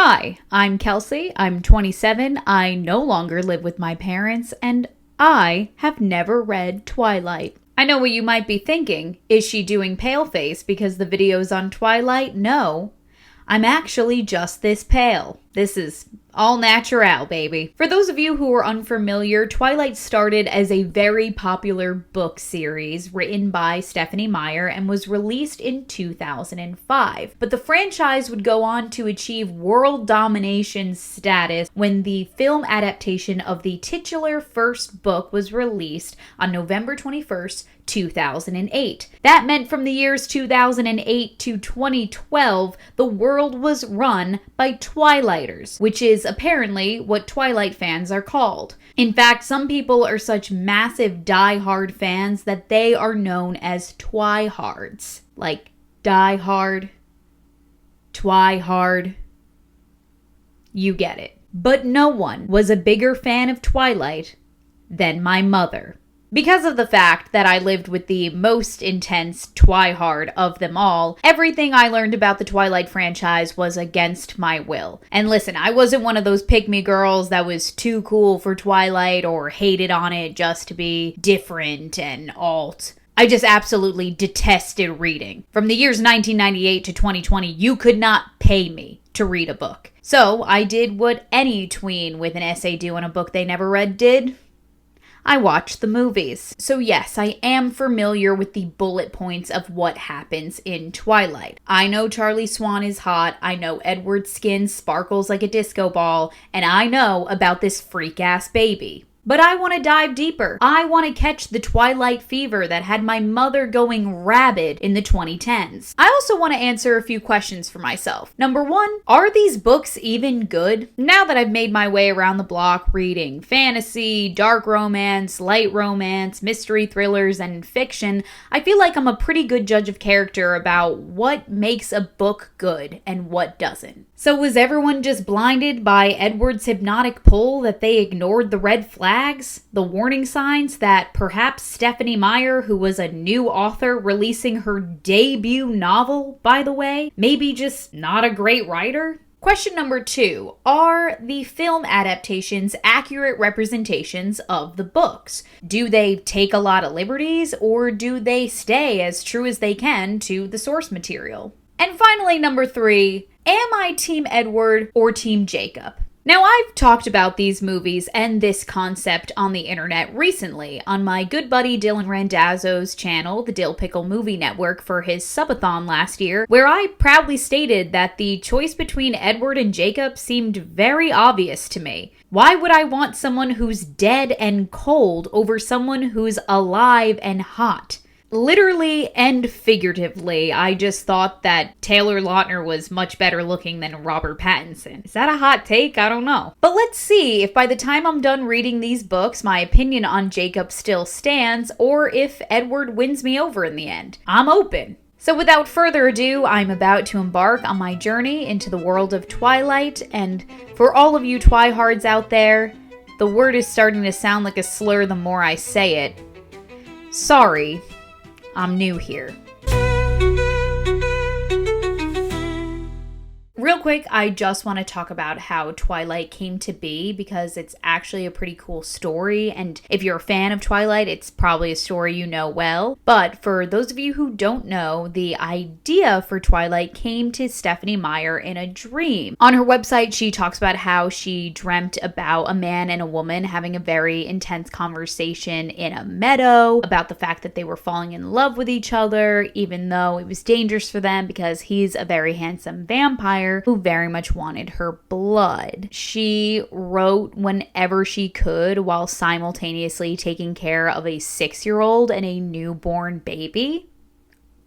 Hi, I'm Kelsey. I'm 27. I no longer live with my parents, and I have never read Twilight. I know what you might be thinking. Is she doing paleface because the video's on Twilight? No. I'm actually just this pale. This is all natural, baby. For those of you who are unfamiliar, Twilight started as a very popular book series written by Stephenie Meyer and was released in 2005. But the franchise would go on to achieve world domination status when the film adaptation of the titular first book was released on November 21st, 2008. That meant from the years 2008 to 2012, the world was run by Twilighters, which is apparently what Twilight fans are called. In fact, some people are such massive die-hard fans that they are known as Twihards. Like, die-hard, Twihard. You get it. But no one was a bigger fan of Twilight than my mother. Because of the fact that I lived with the most intense Twihard of them all, everything I learned about the Twilight franchise was against my will. And listen, I wasn't one of those pick-me girls that was too cool for Twilight or hated on it just to be different and alt. I just absolutely detested reading. From the years 1998 to 2020, you could not pay me to read a book. So I did what any tween with an essay do on a book they never read did. I watched the movies. So yes, I am familiar with the bullet points of what happens in Twilight. I know Charlie Swan is hot, I know Edward's skin sparkles like a disco ball, and I know about this freak-ass baby. But I want to dive deeper. I want to catch the Twilight fever that had my mother going rabid in the 2010s. I also want to answer a few questions for myself. Number one, are these books even good? Now that I've made my way around the block reading fantasy, dark romance, light romance, mystery thrillers, and fiction, I feel like I'm a pretty good judge of character about what makes a book good and what doesn't. So was everyone just blinded by Edward's hypnotic pull that they ignored the red flags, the warning signs that perhaps Stephenie Meyer, who was a new author releasing her debut novel, by the way, maybe just not a great writer? Question number 2, are the film adaptations accurate representations of the books? Do they take a lot of liberties, or do they stay as true as they can to the source material? And finally, number 3, am I Team Edward or Team Jacob? Now, I've talked about these movies and this concept on the internet recently on my good buddy Dylan Randazzo's channel, the Dill Pickle Movie Network, for his subathon last year, where I proudly stated that the choice between Edward and Jacob seemed very obvious to me. Why would I want someone who's dead and cold over someone who's alive and hot? Literally and figuratively, I just thought that Taylor Lautner was much better looking than Robert Pattinson. Is that a hot take? I don't know. But let's see if by the time I'm done reading these books, my opinion on Jacob still stands, or if Edward wins me over in the end. I'm open. So without further ado, I'm about to embark on my journey into the world of Twilight, and for all of you Twihards out there, the word is starting to sound like a slur the more I say it. Sorry. I'm new here. Real quick, I just want to talk about how Twilight came to be because it's actually a pretty cool story, and if you're a fan of Twilight, it's probably a story you know well. But for those of you who don't know, the idea for Twilight came to Stephenie Meyer in a dream. On her website, she talks about how she dreamt about a man and a woman having a very intense conversation in a meadow about the fact that they were falling in love with each other, even though it was dangerous for them because he's a very handsome vampire who very much wanted her blood. She wrote whenever she could while simultaneously taking care of a 6-year-old and a newborn baby.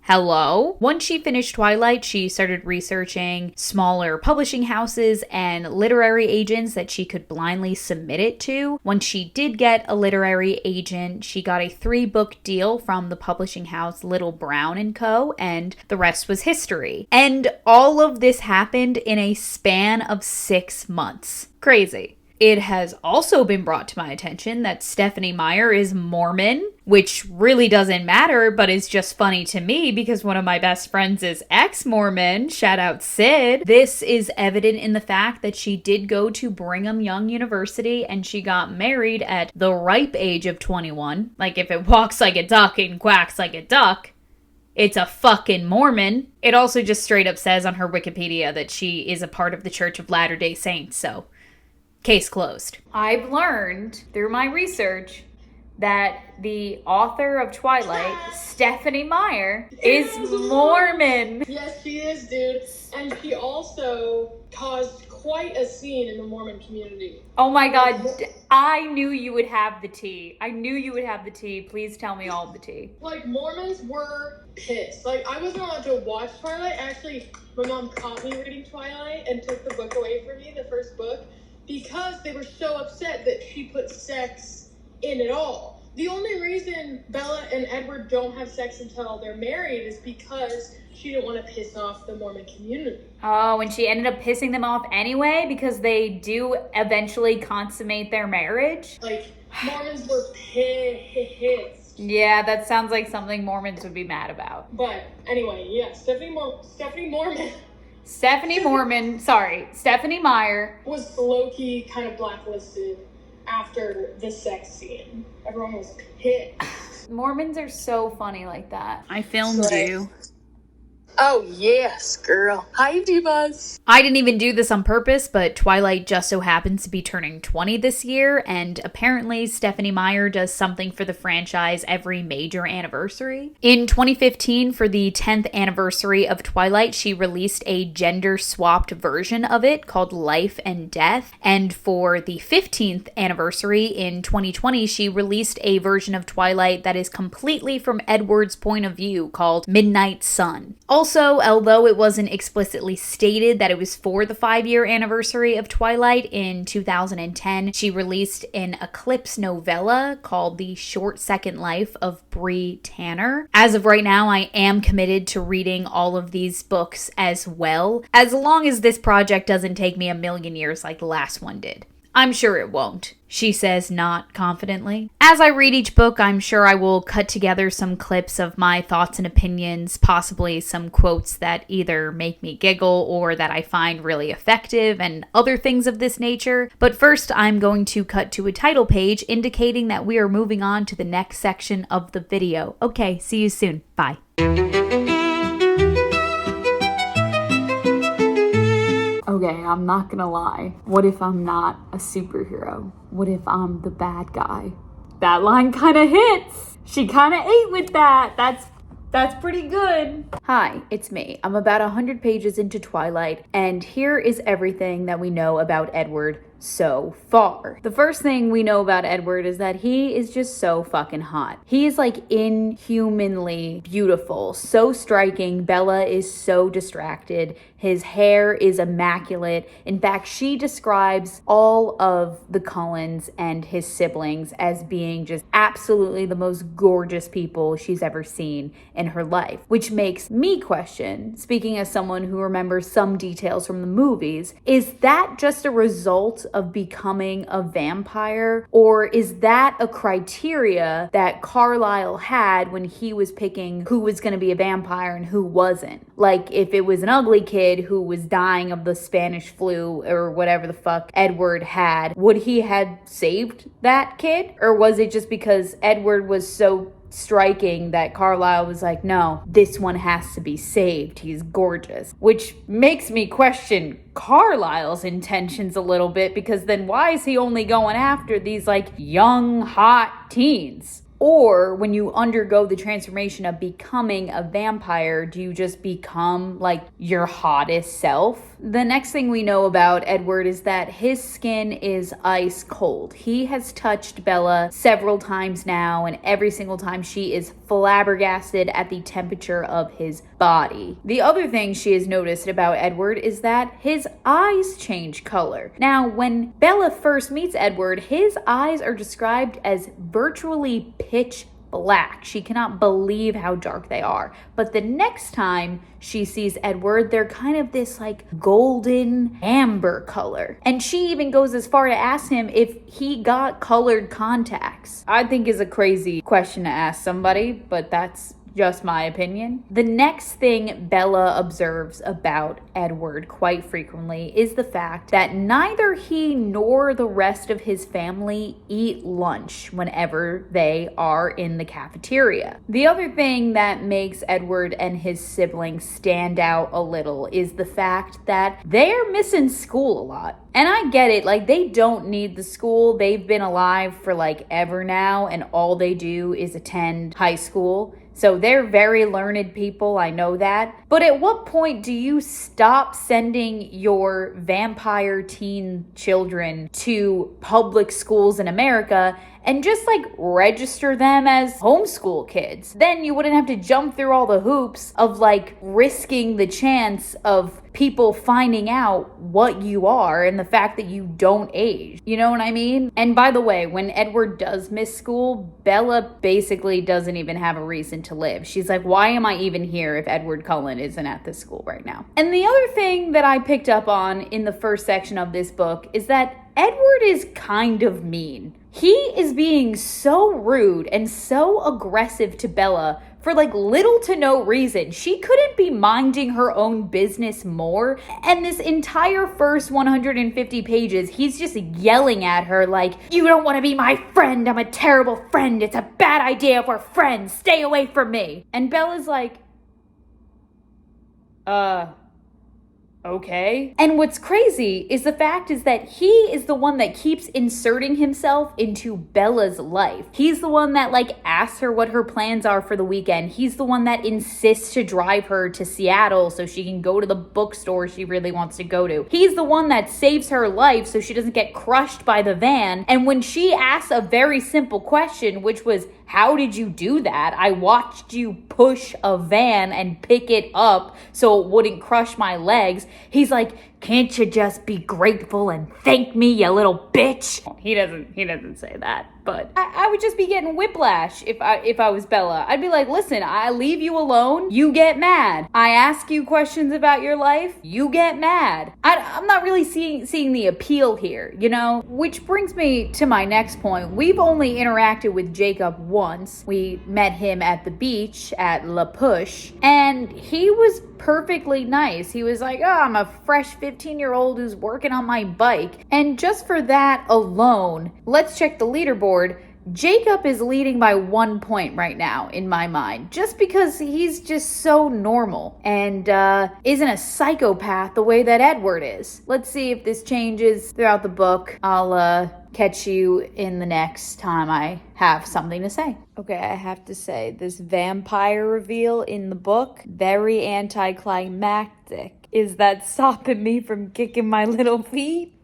Hello? Once she finished Twilight, she started researching smaller publishing houses and literary agents that she could blindly submit it to. Once she did get a literary agent, she got a 3-book deal from the publishing house Little Brown & Co., and the rest was history. And all of this happened in a span of 6 months. Crazy. It has also been brought to my attention that Stephenie Meyer is Mormon, which really doesn't matter, but is just funny to me because one of my best friends is ex-Mormon. Shout out Sid. This is evident in the fact that she did go to Brigham Young University and she got married at the ripe age of 21. Like, if it walks like a duck and quacks like a duck, it's a fucking Mormon. It also just straight up says on her Wikipedia that she is a part of the Church of Latter-day Saints, so case closed. I've learned through my research that the author of Twilight, Stephenie Meyer, is Mormon. Yes, she is, dude. And she also caused quite a scene in the Mormon community. Oh my god, I knew you would have the tea. I knew you would have the tea. Please tell me all the tea. Like, Mormons were pissed. Like, I wasn't allowed to watch Twilight. Actually, my mom caught me reading Twilight and took the book away from me, the first book, because they were so upset that she put sex in it all. The only reason Bella and Edward don't have sex until they're married is because she didn't want to piss off the Mormon community. Oh, and she ended up pissing them off anyway because they do eventually consummate their marriage? Like, Mormons were pissed. Yeah, that sounds like something Mormons would be mad about. But anyway, yeah, Stephenie Meyer was low-key kind of blacklisted after the sex scene. Everyone was pissed. Mormons are so funny like that. I filmed you. Oh, yes, girl. Hi, divas. I didn't even do this on purpose, but Twilight just so happens to be turning 20 this year, and apparently Stephenie Meyer does something for the franchise every major anniversary. In 2015, for the 10th anniversary of Twilight, she released a gender-swapped version of it called Life and Death, and for the 15th anniversary in 2020, she released a version of Twilight that is completely from Edward's point of view called Midnight Sun. Also, although it wasn't explicitly stated that it was for the 5-year anniversary of Twilight in 2010, she released an eclipse novella called The Short Second Life of Bree Tanner. As of right now, I am committed to reading all of these books as well, as long as this project doesn't take me a million years like the last one did. I'm sure it won't, she says not confidently. As I read each book, I'm sure I will cut together some clips of my thoughts and opinions, possibly some quotes that either make me giggle or that I find really effective and other things of this nature. But first, I'm going to cut to a title page indicating that we are moving on to the next section of the video. Okay, see you soon. Bye. Okay, I'm not gonna lie. What if I'm not a superhero? What if I'm the bad guy? That line kind of hits. She kind of ate with that. That's pretty good. Hi, it's me. I'm about 100 pages into Twilight, and here is everything that we know about Edward so far. The first thing we know about Edward is that he is just so fucking hot. He is like inhumanly beautiful, so striking. Bella is so distracted. His hair is immaculate. In fact, she describes all of the Cullens and his siblings as being just absolutely the most gorgeous people she's ever seen in her life, which makes me question, speaking as someone who remembers some details from the movies, is that just a result of becoming a vampire, or is that a criteria that Carlisle had when he was picking who was going to be a vampire and who wasn't? Like, if it was an ugly kid who was dying of the Spanish flu or whatever the fuck Edward had, would he have saved that kid? Or was it just because Edward was so striking that Carlisle was like, no, this one has to be saved. He's gorgeous. Which makes me question Carlisle's intentions a little bit, because then why is he only going after these like young, hot teens? Or when you undergo the transformation of becoming a vampire, do you just become like your hottest self? The next thing we know about Edward is that his skin is ice cold. He has touched Bella several times now, and every single time she is flabbergasted at the temperature of his body. The other thing she has noticed about Edward is that his eyes change color. Now, when Bella first meets Edward, his eyes are described as virtually pitch black. She cannot believe how dark they are. But the next time she sees Edward, they're kind of this like golden amber color. And she even goes as far to ask him if he got colored contacts. I think is a crazy question to ask somebody, but that's just my opinion. The next thing Bella observes about Edward quite frequently is the fact that neither he nor the rest of his family eat lunch whenever they are in the cafeteria. The other thing that makes Edward and his siblings stand out a little is the fact that they're missing school a lot. And I get it, like they don't need the school. They've been alive for like ever now, and all they do is attend high school. So they're very learned people, I know that. But at what point do you stop sending your vampire teen children to public schools in America and just like register them as homeschool kids? Then you wouldn't have to jump through all the hoops of like risking the chance of people finding out what you are and the fact that you don't age. You know what I mean? And by the way, when Edward does miss school, Bella basically doesn't even have a reason to live. She's like, why am I even here if Edward Cullen isn't at this school right now? And the other thing that I picked up on in the first section of this book is that Edward is kind of mean. He is being so rude and so aggressive to Bella for like little to no reason. She couldn't be minding her own business more. And this entire first 150 pages, he's just yelling at her like, you don't want to be my friend. I'm a terrible friend. It's a bad idea if we're friends. Stay away from me. And Bella's like, okay. And what's crazy is the fact is that he is the one that keeps inserting himself into Bella's life. He's the one that like asks her what her plans are for the weekend. He's the one that insists to drive her to Seattle so she can go to the bookstore she really wants to go to. He's the one that saves her life so she doesn't get crushed by the van. And when she asks a very simple question, which was, how did you do that? I watched you push a van and pick it up so it wouldn't crush my legs. He's like, can't you just be grateful and thank me, you little bitch? He doesn't say that, but I would just be getting whiplash if I was Bella. I'd be like, listen, I leave you alone, you get mad. I ask you questions about your life, you get mad. I'm not really seeing the appeal here, you know? Which brings me to my next point. We've only interacted with Jacob once. We met him at the beach at La Push, and he was perfectly nice. He was like, oh, I'm a fresh 15-year-old who's working on my bike. And just for that alone, let's check the leaderboard. Jacob is leading by 1 point right now in my mind, just because he's just so normal and isn't a psychopath the way that Edward is. Let's see if this changes throughout the book. I'll catch you in the next time I have something to say. Okay, I have to say, this vampire reveal in the book, very anticlimactic. Is that stopping me from kicking my little feet?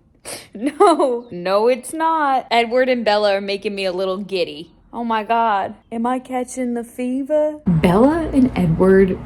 No, it's not. Edward and Bella are making me a little giddy. Oh my god, am I catching the fever? Bella and Edward,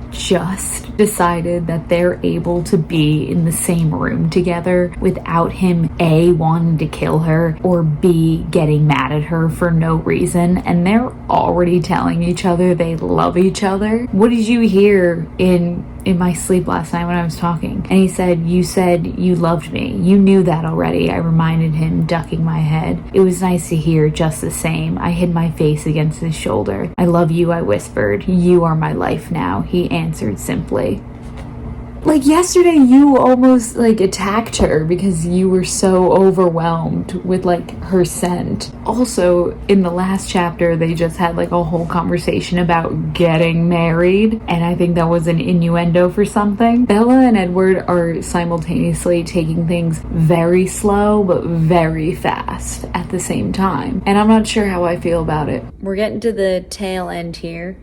just decided that they're able to be in the same room together without him A, wanting to kill her, or B, getting mad at her for no reason, and they're already telling each other they love each other. What did you hear in my sleep last night when I was talking? And he said, you said you loved me. You knew that already. I reminded him, ducking my head. It was nice to hear just the same. I hid my face against his shoulder. I love you, I whispered. You are my life now, he answered simply. Yesterday you almost attacked her because you were so overwhelmed with her scent. Also, in the last chapter they just had a whole conversation about getting married, and I think that was an innuendo for something. Bella and Edward are simultaneously taking things very slow but very fast at the same time, and I'm not sure how I feel about it. We're getting to the tail end here.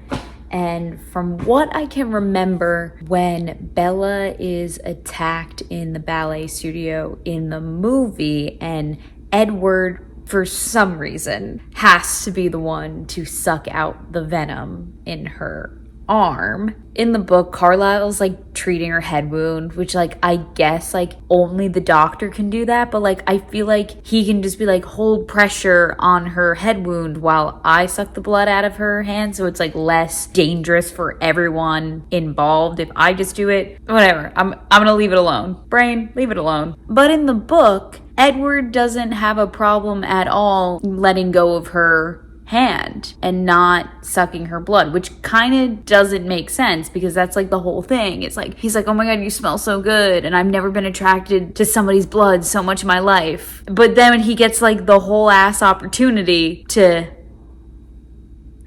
And from what I can remember, when Bella is attacked in the ballet studio in the movie, and Edward, for some reason, has to be the one to suck out the venom in her arm. In the book, Carlisle's like treating her head wound, which like I guess like only the doctor can do that, but like I feel like he can just be like hold pressure on her head wound while I suck the blood out of her hand, so it's like less dangerous for everyone involved if I just do it. Whatever. I'm gonna leave it alone. Brain, leave it alone. But in the book, Edward doesn't have a problem at all letting go of her hand and not sucking her blood, which kind of doesn't make sense because that's like the whole thing. It's like he's like, oh my god, you smell so good, and I've never been attracted to somebody's blood so much in my life. But then when he gets like the whole ass opportunity to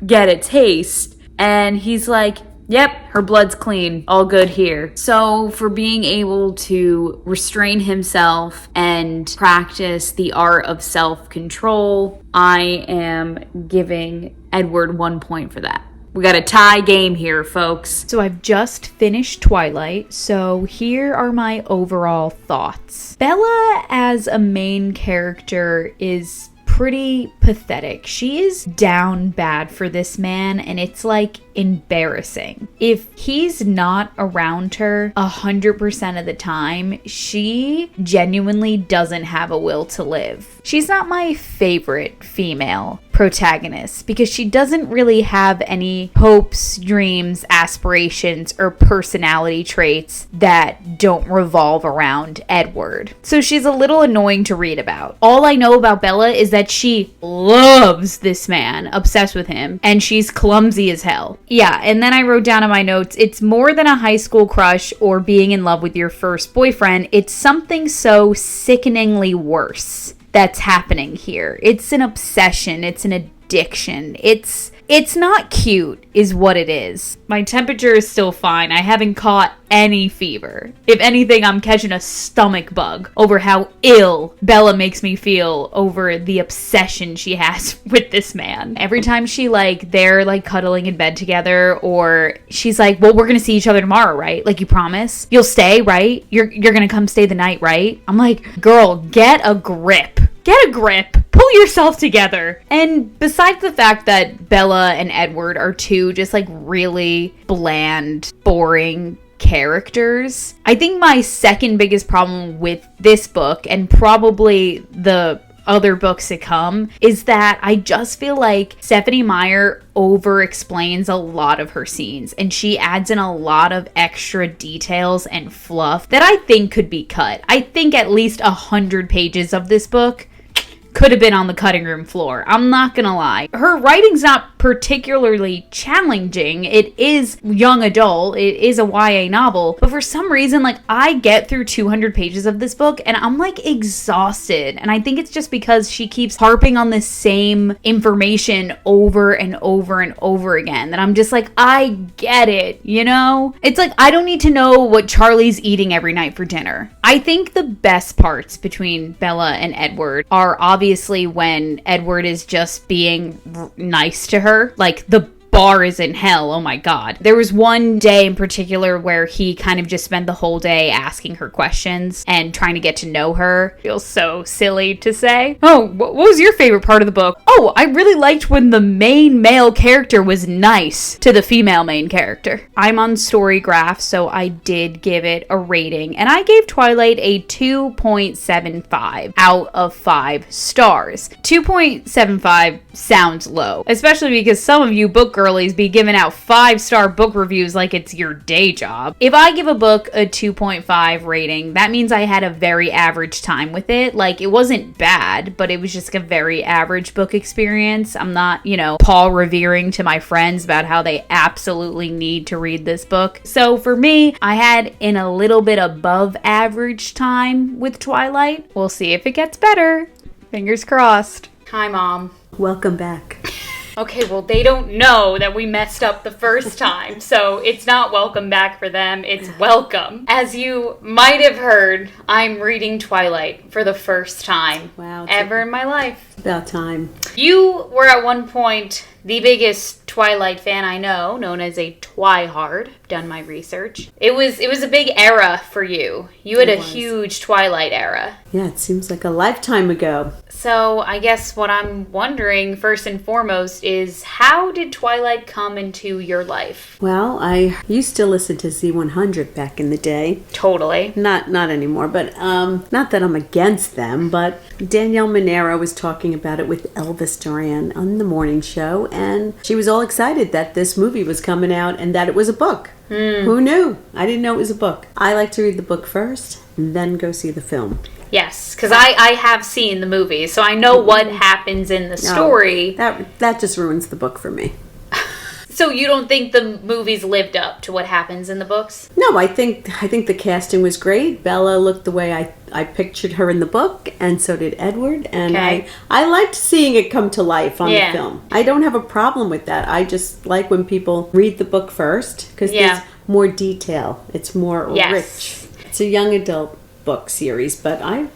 get a taste, and he's like, yep, her blood's clean. All good here. So for being able to restrain himself and practice the art of self-control, I am giving Edward 1 point for that. We got a tie game here, folks. So I've just finished Twilight, so here are my overall thoughts. Bella as a main character is pretty pathetic. She is down bad for this man, and it's like embarrassing. If he's not around her 100% of the time, she genuinely doesn't have a will to live. She's not my favorite female protagonist because she doesn't really have any hopes, dreams, aspirations, or personality traits that don't revolve around Edward. So she's a little annoying to read about. All I know about Bella is that she loves this man, obsessed with him, and she's clumsy as hell. Yeah, and then I wrote down in my notes, it's more than a high school crush or being in love with your first boyfriend. It's something so sickeningly worse that's happening here. It's an obsession. It's an addiction. It's not cute is what it is. My temperature is still fine. I haven't caught any fever. If anything, I'm catching a stomach bug over how ill Bella makes me feel over the obsession she has with this man. Every time they're like cuddling in bed together, or she's like, well, we're gonna see each other tomorrow, right? Like, you promise? You'll stay, right? You're gonna come stay the night, right? I'm like, girl, get a grip. Get a grip. Pull yourself together. And besides the fact that Bella and Edward are two just like really bland, boring characters, I think my second biggest problem with this book, and probably the other books to come, is that I just feel like Stephenie Meyer over-explains a lot of her scenes, and she adds in a lot of extra details and fluff that I think could be cut. I think at least 100 pages of this book could have been on the cutting room floor. I'm not gonna lie. Her writing's not particularly challenging. It is young adult. It is a YA novel. But for some reason, like, I get through 200 pages of this book and I'm like exhausted. And I think it's just because she keeps harping on the same information over and over and over again that I'm just like, I get it, you know? It's like, I don't need to know what Charlie's eating every night for dinner. I think the best parts between Bella and Edward are obviously when Edward is just being nice to her. Like, the bar is in hell. Oh my god. There was one day in particular where he kind of just spent the whole day asking her questions and trying to get to know her. Feels so silly to say. Oh, what was your favorite part of the book? Oh, I really liked when the main male character was nice to the female main character. I'm on Storygraph, so I did give it a rating, and I gave Twilight a 2.75 out of 5 stars. 2.75 sounds low, especially because some of you book girlies be giving out 5-star book reviews like it's your day job. If I give a book a 2.5 rating, that means I had a very average time with it. Like, it wasn't bad, but it was just a very average book experience. I'm not, Paul Revering to my friends about how they absolutely need to read this book. So for me, I had an a little bit above average time with Twilight. We'll see if it gets better. Fingers crossed. Hi, Mom. Welcome back. Okay, well, they don't know that we messed up the first time, so it's not welcome back for them, it's welcome. As you might have heard, I'm reading Twilight for the first time ever in my life. It's about time. You were at one point the biggest Twilight fan I know, known as a Twihard. Done my research. It was a big era for you. You had a huge Twilight era. Yeah, it seems like a lifetime ago. So I guess what I'm wondering first and foremost is, how did Twilight come into your life? Well, I used to listen to Z100 back in the day. Totally. Not anymore, but not that I'm against them, but Danielle Monero was talking about it with Elvis Duran on the morning show, and she was all excited that this movie was coming out and that it was a book. Who knew? I didn't know it was a book. I like to read the book first and then go see the film. Yes, because I have seen the movie, so I know what happens in the story. That just ruins the book for me. So you don't think the movies lived up to what happens in the books? No, I think the casting was great. Bella looked the way I pictured her in the book, and so did Edward. And I liked seeing it come to life on the film. I don't have a problem with that. I just like when people read the book first, because there's more detail. It's more rich. It's a young adult book series, but I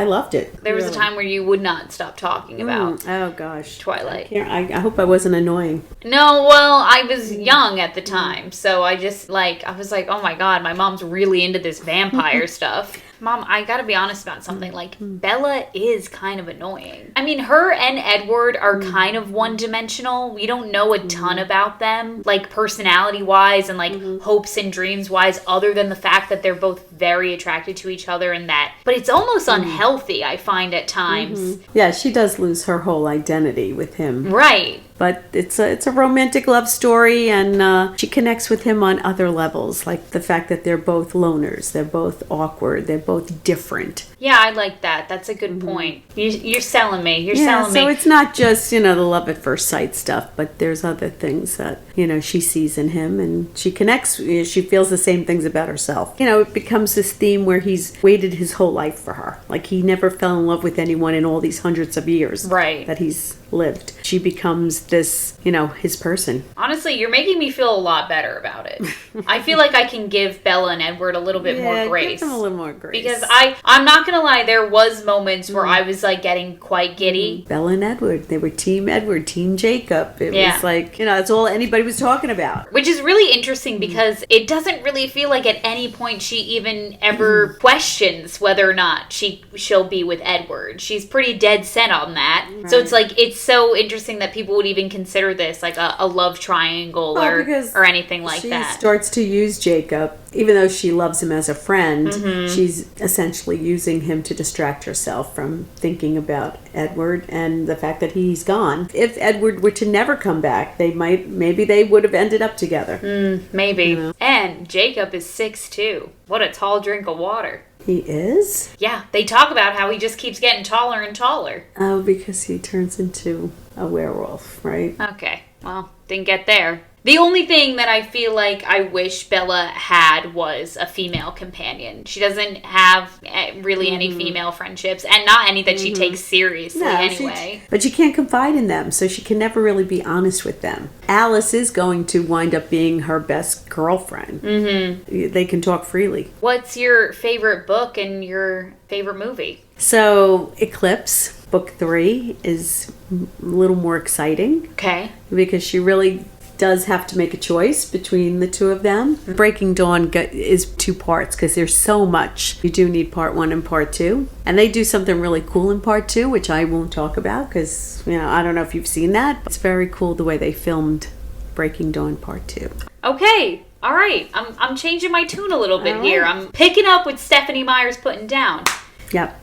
loved it. There was a time where you would not stop talking about Twilight. I hope I wasn't annoying. No, well, I was young at the time, so I was like, oh my god, my mom's really into this vampire stuff. Mom, I gotta be honest about something. Like, Bella is kind of annoying. I mean, her and Edward are kind of one-dimensional. We don't know a ton about them, like, personality-wise and, like, hopes and dreams-wise, other than the fact that they're both very attracted to each other and that. But it's almost unhealthy, I find, at times. Yeah, she does lose her whole identity with him. Right. But it's a romantic love story, and she connects with him on other levels, like the fact that they're both loners, they're both awkward, they're both different. Yeah, I like that. That's a good point. You're selling me. You're selling me. So it's not just, the love at first sight stuff, but there's other things that, she sees in him, and she connects, she feels the same things about herself. It becomes this theme where he's waited his whole life for her. Like, he never fell in love with anyone in all these hundreds of years that he's lived. She becomes this, his person. Honestly, you're making me feel a lot better about it. I feel like I can give Bella and Edward a little bit more grace. Give them a little more grace. Because I'm not gonna lie, there was moments where I was like getting quite giddy. Bella and Edward, they were Team Edward, Team Jacob. It was like, that's all anybody was talking about. Which is really interesting because it doesn't really feel like at any point she even ever questions whether or not she'll be with Edward. She's pretty dead set on that. Right. So it's like, it's so interesting that people would even consider this like a love triangle or anything like that. She starts to use Jacob, even though she loves him as a friend. She's essentially using him to distract herself from thinking about Edward and the fact that he's gone. If Edward were to never come back, maybe they would have ended up together. Maybe. And Jacob is 6'2". What a tall drink of water. He is? Yeah, they talk about how he just keeps getting taller and taller. Oh, because he turns into a werewolf, right? Okay, well, didn't get there. The only thing that I feel like I wish Bella had was a female companion. She doesn't have really any female friendships, and not any that she takes seriously anyway. But she can't confide in them, so she can never really be honest with them. Alice is going to wind up being her best girlfriend. They can talk freely. What's your favorite book and your favorite movie? So, Eclipse, book 3, is a little more exciting. Okay. Because she really does have to make a choice between the two of them. Breaking Dawn is 2 parts because there's so much. You do need part 1 and part 2. And they do something really cool in part 2, which I won't talk about because, I don't know if you've seen that. It's very cool the way they filmed Breaking Dawn part 2. Okay. All right. I'm changing my tune a little bit here. I'm picking up what Stephenie Meyer's putting down. Yep.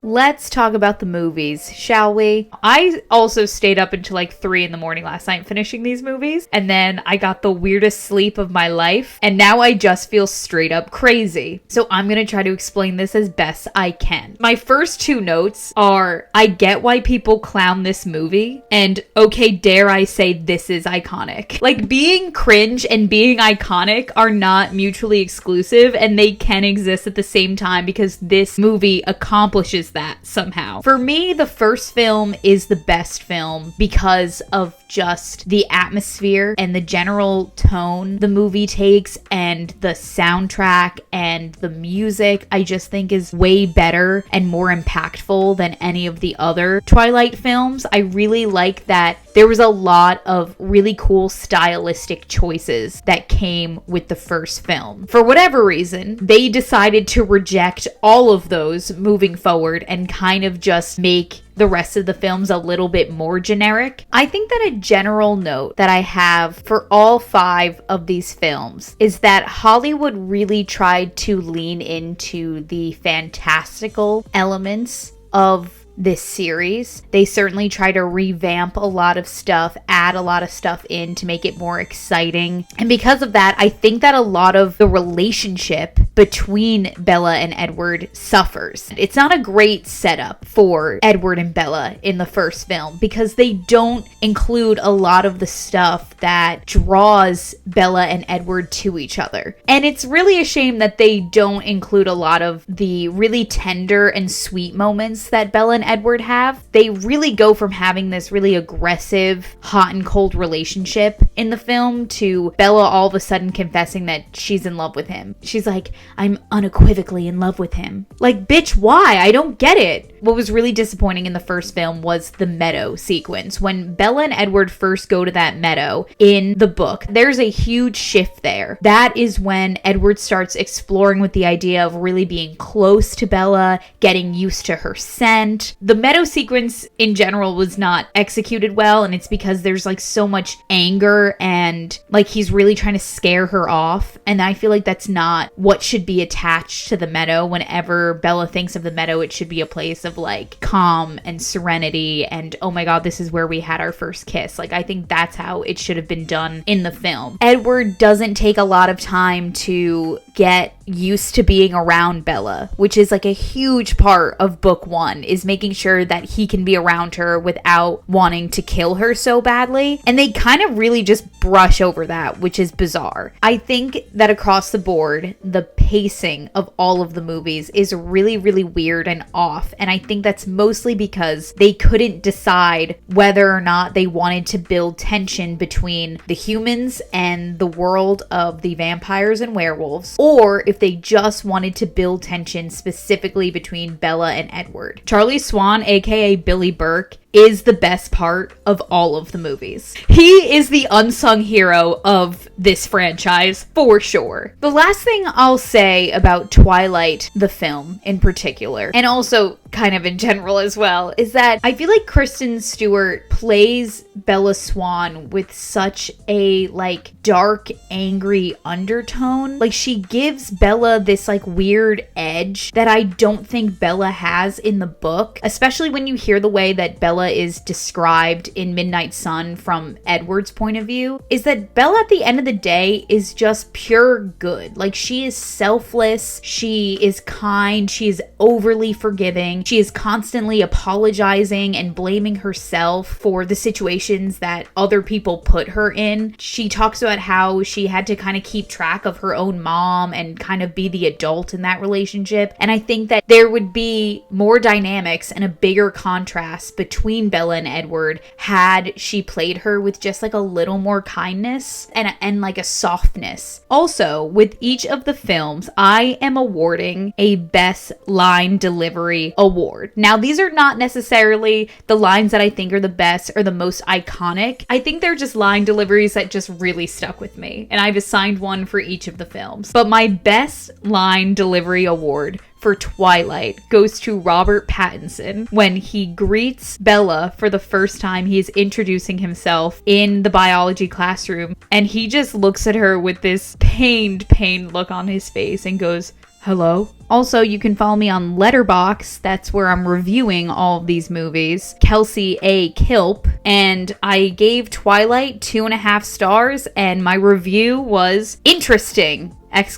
Let's talk about the movies, shall we? I also stayed up until like 3 a.m. last night finishing these movies, and then I got the weirdest sleep of my life, and now I just feel straight up crazy. So I'm gonna try to explain this as best I can. My first 2 notes are, I get why people clown this movie, and okay, dare I say this is iconic. Like, being cringe and being iconic are not mutually exclusive, and they can exist at the same time because this movie accomplishes that. that somehow. For me, the first film is the best film because of just the atmosphere and the general tone the movie takes, and the soundtrack and the music I just think is way better and more impactful than any of the other Twilight films. I really like that there was a lot of really cool stylistic choices that came with the first film. For whatever reason, they decided to reject all of those moving forward and kind of just make the rest of the films a little bit more generic. I think that a general note that I have for all 5 of these films is that Hollywood really tried to lean into the fantastical elements of this series. They certainly try to revamp a lot of stuff, add a lot of stuff in to make it more exciting. And because of that, I think that a lot of the relationship between Bella and Edward suffers. It's not a great setup for Edward and Bella in the first film because they don't include a lot of the stuff that draws Bella and Edward to each other. And it's really a shame that they don't include a lot of the really tender and sweet moments that Bella and Edward have. They really go from having this really aggressive, hot and cold relationship in the film to Bella all of a sudden confessing that she's in love with him. She's like, I'm unequivocally in love with him. Like, bitch, why? I don't get it. What was really disappointing in the first film was the meadow sequence. When Bella and Edward first go to that meadow in the book, there's a huge shift there. That is when Edward starts exploring with the idea of really being close to Bella, getting used to her scent. The meadow sequence in general was not executed well, and it's because there's like so much anger and like he's really trying to scare her off, and I feel like that's not what should be attached to the meadow. Whenever Bella thinks of the meadow, it should be a place of like calm and serenity and oh my god, this is where we had our first kiss. Like, I think that's how it should have been done in the film. Edward doesn't take a lot of time to get used to being around Bella, which is like a huge part of book 1, is making sure that he can be around her without wanting to kill her so badly. And they kind of really just brush over that, which is bizarre. I think that across the board, the pacing of all of the movies is really, really weird and off. And I think that's mostly because they couldn't decide whether or not they wanted to build tension between the humans and the world of the vampires and werewolves, or if they just wanted to build tension specifically between Bella and Edward. Charlie Swan, aka Billy Burke, is the best part of all of the movies. He is the unsung hero of this franchise, for sure. The last thing I'll say about Twilight, the film in particular, and also kind of in general as well, is that I feel like Kristen Stewart plays Bella Swan with such a like dark, angry undertone. Like, she gives Bella this like weird edge that I don't think Bella has in the book, especially when you hear the way that Bella is described in Midnight Sun from Edward's point of view, is that Bella at the end of the day is just pure good. Like, she is selfless, she is kind, she is overly forgiving, she is constantly apologizing and blaming herself for the situations that other people put her in. She talks about how she had to kind of keep track of her own mom and kind of be the adult in that relationship. And I think that there would be more dynamics and a bigger contrast between Bella and Edward had she played her with just like a little more kindness and like a softness. Also, with each of the films, I am awarding a best line delivery award. Now, these are not necessarily the lines that I think are the best or the most iconic. I think they're just line deliveries that just really stuck with me, and I've assigned one for each of the films. But my best line delivery award for Twilight goes to Robert Pattinson when he greets Bella for the first time. He is introducing himself in the biology classroom, and he just looks at her with this pained look on his face and goes, "Hello?" Also, you can follow me on Letterboxd. That's where I'm reviewing all of these movies. Kelsey A. Kilp. And I gave Twilight 2.5 stars, and my review was interesting! ! That's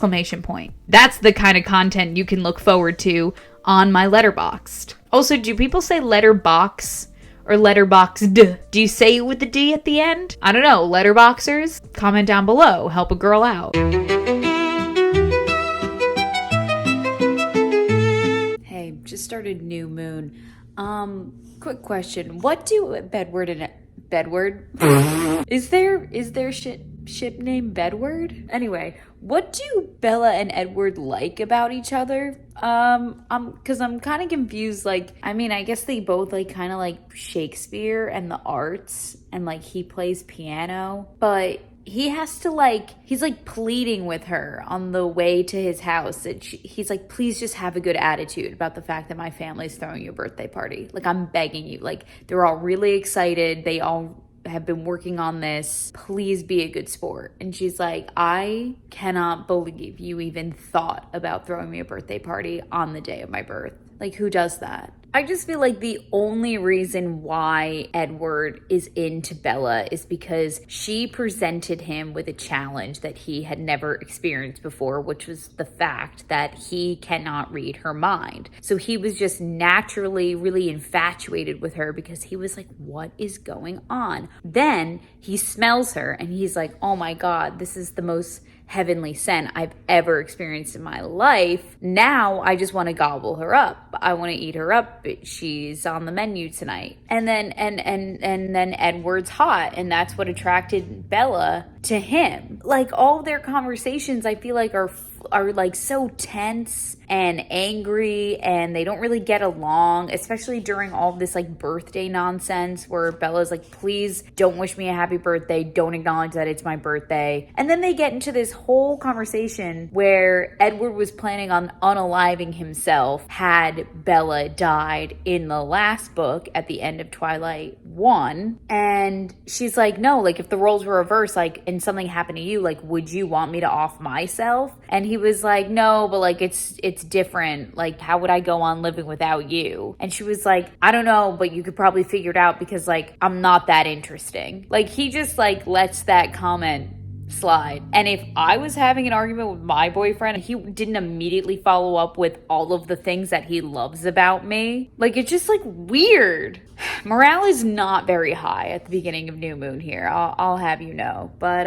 the kind of content you can look forward to on my Letterboxd. Also, do people say letterbox or letterboxd? Do you say it with the D at the end? I don't know. Letterboxers, comment down below. Help a girl out. Just started started New Moon. Quick question. What do Bedward? Is there ship named Bedward? Anyway, what do Bella and Edward like about each other? Cause I'm kind of confused. Like, I mean, I guess they both like kind of like Shakespeare and the arts, and like he plays piano, but he has to like, he's like pleading with her on the way to his house that he's like, please just have a good attitude about the fact that my family's throwing you a birthday party. Like, I'm begging you. Like, they're all really excited. They all have been working on this. Please be a good sport. And she's like, I cannot believe you even thought about throwing me a birthday party on the day of my birth. Like, who does that? I just feel like the only reason why Edward is into Bella is because she presented him with a challenge that he had never experienced before, which was the fact that he cannot read her mind. So he was just naturally really infatuated with her because he was like, what is going on? Then he smells her and he's like, oh my God, this is the most heavenly scent I've ever experienced in my life. Now I just want to gobble her up. I want to eat her up. She's on the menu tonight. And then Edward's hot, and that's what attracted Bella to him. Like, all their conversations I feel like are like so tense and angry, and they don't really get along, especially during all this like birthday nonsense where Bella's like, please don't wish me a happy birthday, don't acknowledge that it's my birthday. And then they get into this whole conversation where Edward was planning on unaliving himself had Bella died in the last book at the end of Twilight 1. And she's like, no, like if the roles were reversed, like, and something happened to you, like, would you want me to off myself? And he was like, no, but like it's different. Like, how would I go on living without you? And she was like, I don't know, but you could probably figure it out because like I'm not that interesting. Like, he just like lets that comment slide. And if I was having an argument with my boyfriend and he didn't immediately follow up with all of the things that he loves about me, like, it's just like weird. Morale is not very high at the beginning of New Moon here, I'll have you know, but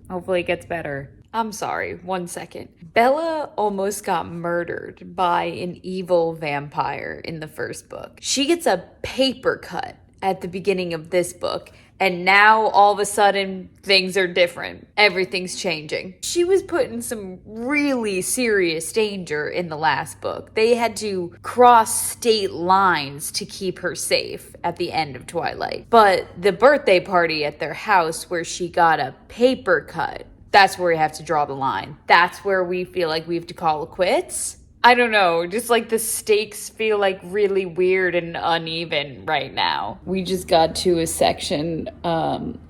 hopefully it gets better. I'm sorry, 1 second. Bella almost got murdered by an evil vampire in the first book. She gets a paper cut at the beginning of this book, and now all of a sudden things are different. Everything's changing. She was put in some really serious danger in the last book. They had to cross state lines to keep her safe at the end of Twilight. But the birthday party at their house where she got a paper cut, that's where we have to draw the line. That's where we feel like we have to call it quits. I don't know, just like the stakes feel like really weird and uneven right now. We just got to a section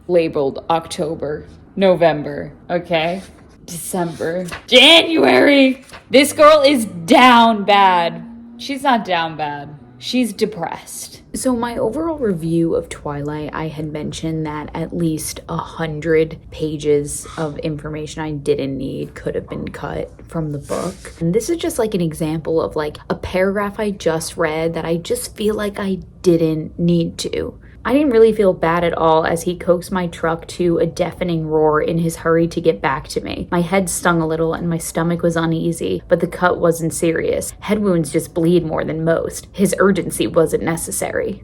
labeled October, November, okay? December, January. This girl is down bad. She's not down bad. She's depressed. So my overall review of Twilight, I had mentioned that at least 100 pages of information I didn't need could have been cut from the book. And this is just like an example of like a paragraph I just read that I just feel like I didn't need to. I didn't really feel bad at all as he coaxed my truck to a deafening roar in his hurry to get back to me. My head stung a little and my stomach was uneasy, but the cut wasn't serious. Head wounds just bleed more than most. His urgency wasn't necessary.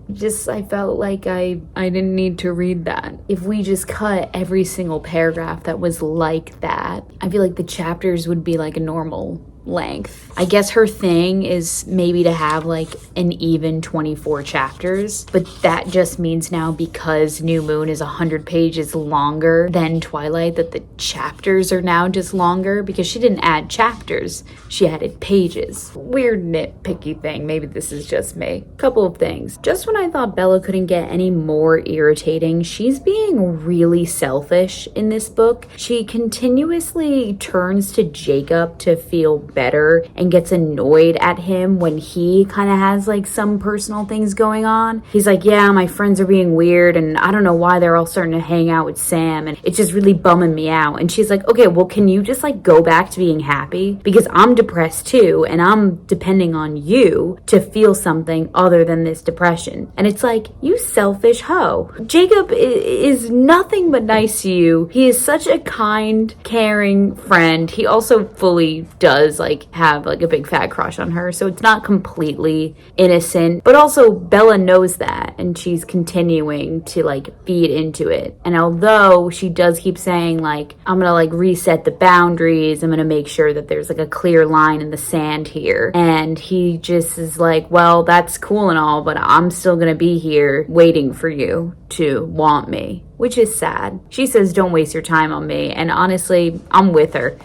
I felt like I didn't need to read that. If we just cut every single paragraph that was like that, I feel like the chapters would be like a normal length. I guess her thing is maybe to have like an even 24 chapters, but that just means now because New Moon is 100 pages longer than Twilight that the chapters are now just longer because she didn't add chapters, she added pages. Weird nitpicky thing, maybe this is just me. Couple of things. Just when I thought Bella couldn't get any more irritating, she's being really selfish in this book. She continuously turns to Jacob to feel better and gets annoyed at him when he kind of has like some personal things going on. He's like, yeah, my friends are being weird and I don't know why they're all starting to hang out with Sam and it's just really bumming me out. And she's like, okay, well, can you just like go back to being happy? Because I'm depressed too and I'm depending on you to feel something other than this depression. And it's like, you selfish hoe. Jacob is nothing but nice to you. He is such a kind, caring friend. He also fully does like have like a big fat crush on her. So it's not completely innocent, but also Bella knows that, and she's continuing to like feed into it. And although she does keep saying like, I'm gonna like reset the boundaries, I'm gonna make sure that there's like a clear line in the sand here, and he just is like, well, that's cool and all, but I'm still gonna be here waiting for you to want me, which is sad. She says, don't waste your time on me. And honestly, I'm with her.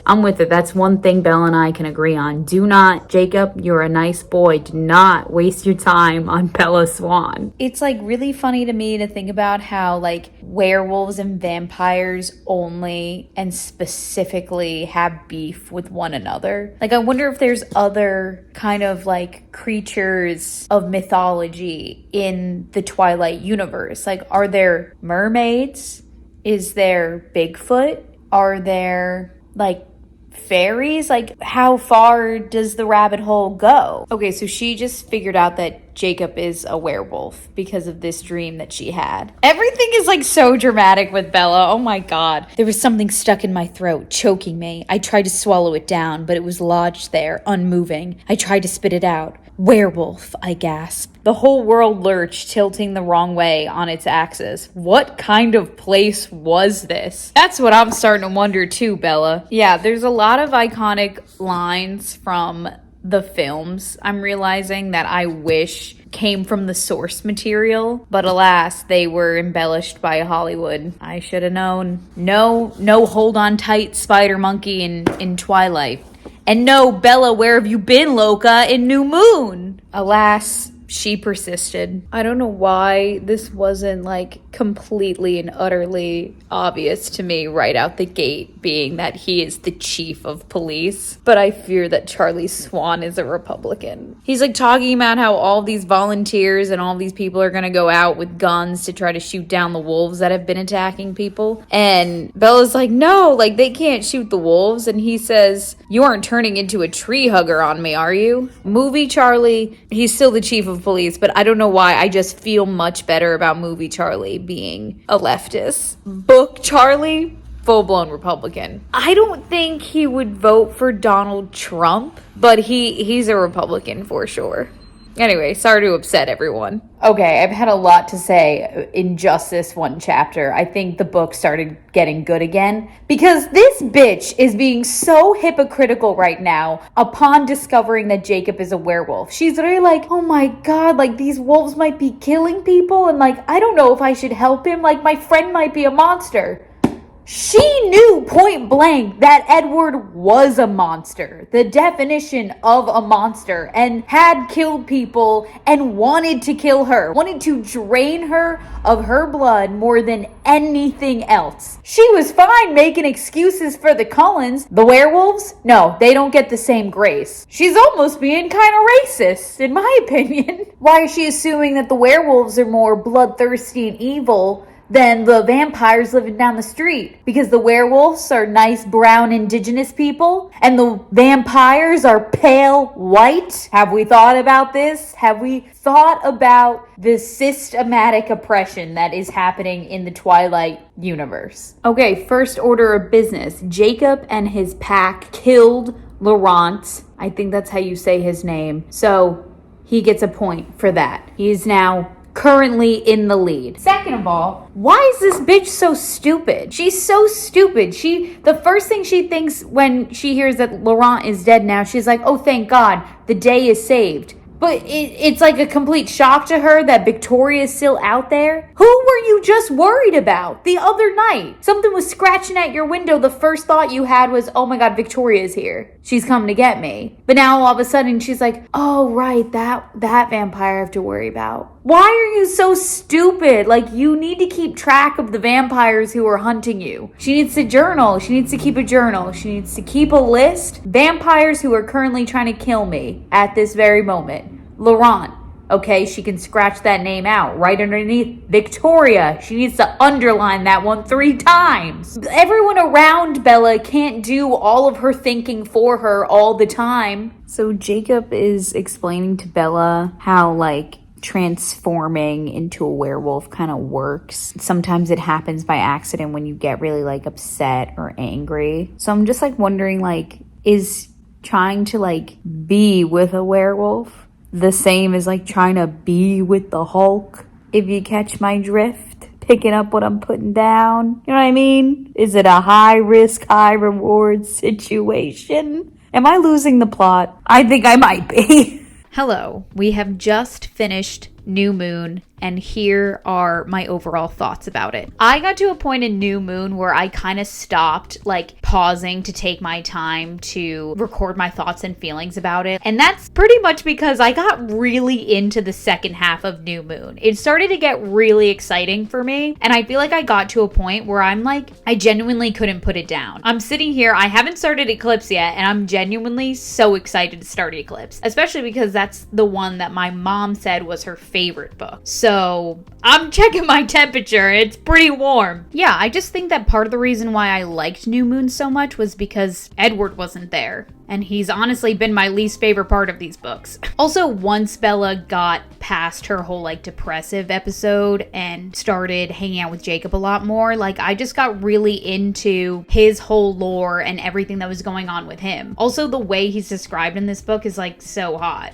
That's one thing Belle and I can agree on. Do not, Jacob, you're a nice boy. Do not waste your time on Bella Swan. It's like really funny to me to think about how like werewolves and vampires only and specifically have beef with one another. Like I wonder if there's other kind of like creatures of mythology in the Twilight universe. Like, are there mermaids? Is there Bigfoot? Are there like fairies? Like, how far does the rabbit hole go? Okay, so she just figured out that Jacob is a werewolf because of this dream that she had. Everything is like so dramatic with Bella. Oh my god. There was something stuck in my throat, choking me. I tried to swallow it down, but it was lodged there, unmoving. I tried to spit it out. Werewolf, I gasped. The whole world lurched, tilting the wrong way on its axis. What kind of place was this? That's what I'm starting to wonder too, Bella. Yeah, there's a lot of iconic lines from the films, I'm realizing, that I wish came from the source material, but alas, they were embellished by Hollywood. I should have known. No hold on tight spider monkey in Twilight. And no, Bella, where have you been, Loca, in New Moon? Alas, she persisted. I don't know why this wasn't like completely and utterly obvious to me right out the gate, being that he is the chief of police. But I fear that Charlie Swan is a Republican. He's like talking about how all these volunteers and all these people are gonna go out with guns to try to shoot down the wolves that have been attacking people. And Bella's like, no, like they can't shoot the wolves. And he says, you aren't turning into a tree hugger on me, are you? Movie Charlie, he's still the chief of police, but I don't know why I just feel much better about Movie Charlie being a leftist. Book Charlie, full-blown Republican. I don't think he would vote for Donald Trump, but he's a Republican for sure. Anyway, sorry to upset everyone. Okay, I've had a lot to say in just this one chapter. I think the book started getting good again because this bitch is being so hypocritical right now upon discovering that Jacob is a werewolf. She's really like, oh my god, like these wolves might be killing people and like, I don't know if I should help him. Like my friend might be a monster. She knew point blank that Edward was a monster, the definition of a monster, and had killed people and wanted to kill her, wanted to drain her of her blood more than anything else. She was fine making excuses for the Cullens. The werewolves? No, they don't get the same grace. She's almost being kind of racist, in my opinion. Why is she assuming that the werewolves are more bloodthirsty and evil than the vampires living down the street? Because the werewolves are nice brown indigenous people and the vampires are pale white. Have we thought about this? Have we thought about the systematic oppression that is happening in the Twilight universe? Okay, first order of business. Jacob and his pack killed Laurent. I think that's how you say his name. So he gets a point for that. He is now currently in the lead. Second of all, why is this bitch so stupid? She's so stupid. The first thing she thinks when she hears that Laurent is dead now, she's like, oh, thank God, the day is saved. But it's like a complete shock to her that Victoria is still out there. Who were you just worried about the other night? Something was scratching at your window. The first thought you had was, oh my God, Victoria is here. She's coming to get me. But now all of a sudden she's like, oh right, that vampire I have to worry about. Why are you so stupid? Like, you need to keep track of the vampires who are hunting you. She needs to journal. She needs to keep a journal. She needs to keep a list. Vampires who are currently trying to kill me at this very moment. Laurent. Okay, she can scratch that name out right underneath Victoria. She needs to underline that one 3 times. Everyone around Bella can't do all of her thinking for her all the time. So Jacob is explaining to Bella how, like, transforming into a werewolf kind of works. Sometimes it happens by accident when you get really, like, upset or angry. So I'm just, like, wondering, like, is trying to like be with a werewolf the same as like trying to be with the Hulk, if you catch my drift? Picking up what I'm putting down. You know what I mean? Is it a high risk, high reward situation? Am I losing the plot? I think I might be. Hello, we have just finished New Moon, and here are my overall thoughts about it. I got to a point in New Moon where I kind of stopped like pausing to take my time to record my thoughts and feelings about it. And that's pretty much because I got really into the second half of New Moon. It started to get really exciting for me, and I feel like I got to a point where I'm like, I genuinely couldn't put it down. I'm sitting here, I haven't started Eclipse yet, and I'm genuinely so excited to start Eclipse, especially because that's the one that my mom said was her favorite book. So I'm checking my temperature. It's pretty warm. Yeah, I just think that part of the reason why I liked New Moon so much was because Edward wasn't there. And he's honestly been my least favorite part of these books. Also, once Bella got past her whole like depressive episode and started hanging out with Jacob a lot more, like I just got really into his whole lore and everything that was going on with him. Also, the way he's described in this book is like so hot.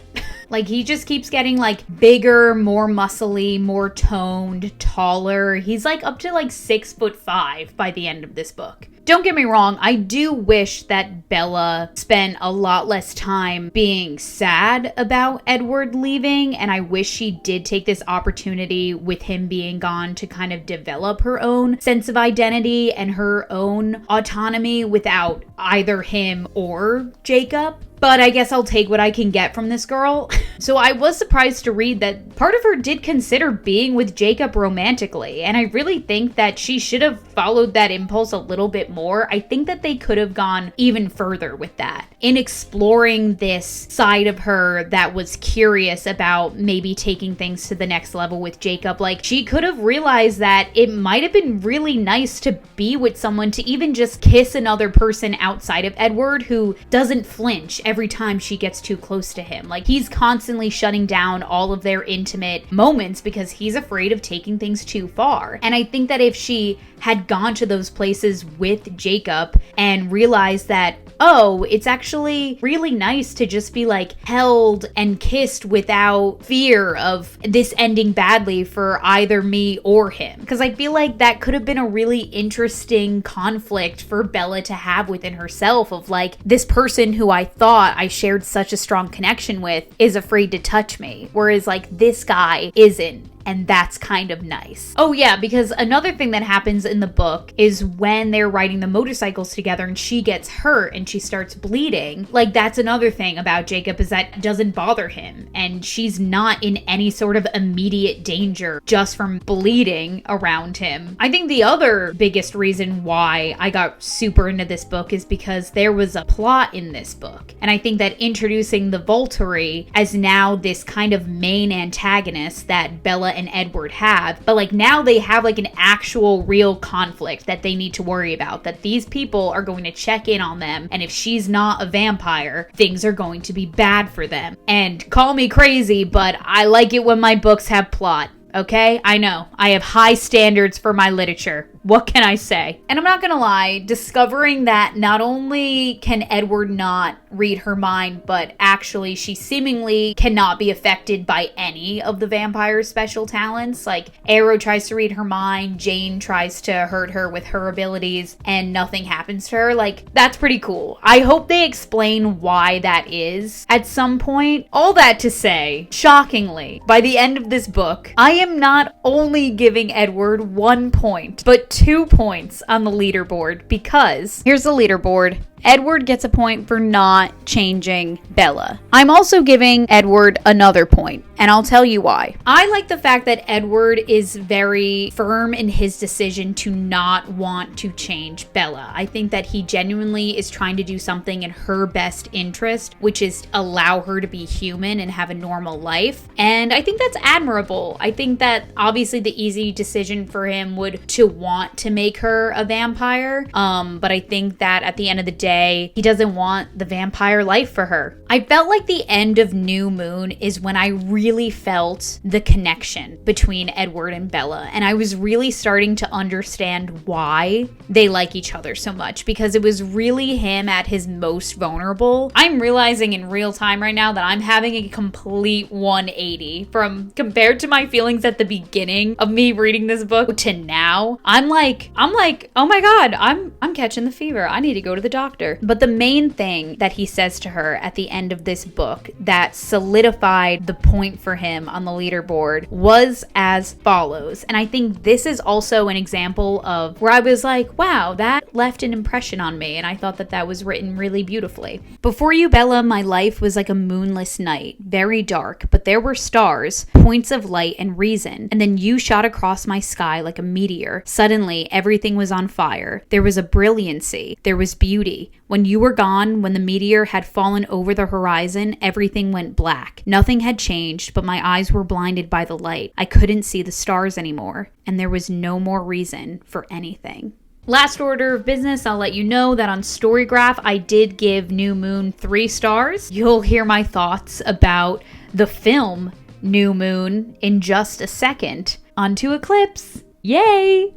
Like he just keeps getting like bigger, more muscly, more toned, taller. He's like up to like 6'5" by the end of this book. Don't get me wrong, I do wish that Bella spent a lot less time being sad about Edward leaving, and I wish she did take this opportunity with him being gone to kind of develop her own sense of identity and her own autonomy without either him or Jacob. But I guess I'll take what I can get from this girl. So I was surprised to read that part of her did consider being with Jacob romantically. And I really think that she should have followed that impulse a little bit more. I think that they could have gone even further with that in exploring this side of her that was curious about maybe taking things to the next level with Jacob. Like she could have realized that it might have been really nice to be with someone, to even just kiss another person outside of Edward who doesn't flinch every time she gets too close to him. Like he's constantly shutting down all of their intimate moments because he's afraid of taking things too far. And I think that if she had gone to those places with Jacob and realized that, oh, it's actually really nice to just be like held and kissed without fear of this ending badly for either me or him. Because I feel like that could have been a really interesting conflict for Bella to have within herself of like, this person who I thought I shared such a strong connection with is afraid to touch me. Whereas like this guy isn't. And that's kind of nice. Oh yeah, because another thing that happens in the book is when they're riding the motorcycles together and she gets hurt and she starts bleeding. Like that's another thing about Jacob, is that doesn't bother him. And she's not in any sort of immediate danger just from bleeding around him. I think the other biggest reason why I got super into this book is because there was a plot in this book. And I think that introducing the Volturi as now this kind of main antagonist that Bella and Edward have, but like now they have like an actual real conflict that they need to worry about, that these people are going to check in on them, and if she's not a vampire, things are going to be bad for them. And call me crazy, but I like it when my books have plot. Okay? I know. I have high standards for my literature. What can I say? And I'm not gonna lie, discovering that not only can Edward not read her mind, but actually she seemingly cannot be affected by any of the vampire's special talents. Like, Arrow tries to read her mind, Jane tries to hurt her with her abilities, and nothing happens to her. Like, that's pretty cool. I hope they explain why that is at some point. All that to say, shockingly, by the end of this book, I am not only giving Edward 1 point, but 2 points on the leaderboard, because here's the leaderboard. Edward gets a point for not changing Bella. I'm also giving Edward another point, and I'll tell you why. I like the fact that Edward is very firm in his decision to not want to change Bella. I think that he genuinely is trying to do something in her best interest, which is allow her to be human and have a normal life. And I think that's admirable. I think that obviously the easy decision for him would to want to make her a vampire. But I think that at the end of the day, say he doesn't want the vampire life for her. I felt like the end of New Moon is when I really felt the connection between Edward and Bella, and I was really starting to understand why they like each other so much, because it was really him at his most vulnerable. I'm realizing in real time right now that I'm having a complete 180 from compared to my feelings at the beginning of me reading this book to now. I'm like, oh my god, I'm catching the fever. I need to go to the doctor. But the main thing that he says to her at the end of this book that solidified the point for him on the leaderboard was as follows. And I think this is also an example of where I was like, wow, that left an impression on me. And I thought that that was written really beautifully. Before you, Bella, my life was like a moonless night, very dark, but there were stars, points of light and reason. And then you shot across my sky like a meteor. Suddenly, everything was on fire. There was a brilliancy. There was beauty. When you were gone, when the meteor had fallen over the horizon, everything went black. Nothing had changed, but my eyes were blinded by the light. I couldn't see the stars anymore, and there was no more reason for anything. Last order of business, I'll let you know that on Storygraph, I did give New Moon 3 stars. You'll hear my thoughts about the film New Moon in just a second. On to Eclipse. Yay!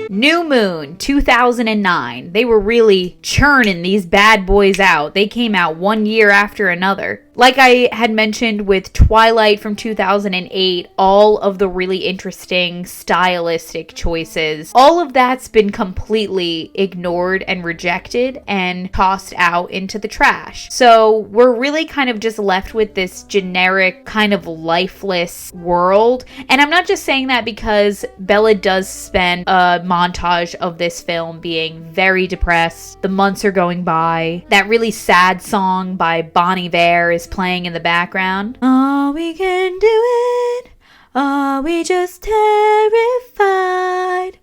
New Moon, 2009. They were really churning these bad boys out. They came out one year after another. Like I had mentioned with Twilight from 2008, all of the really interesting stylistic choices, all of that's been completely ignored and rejected and tossed out into the trash. So we're really kind of just left with this generic kind of lifeless world. And I'm not just saying that because Bella does spend a montage of this film being very depressed. The months are going by. That really sad song by Bon Iver is playing in the background. Oh, we can do it. Are we just terrified?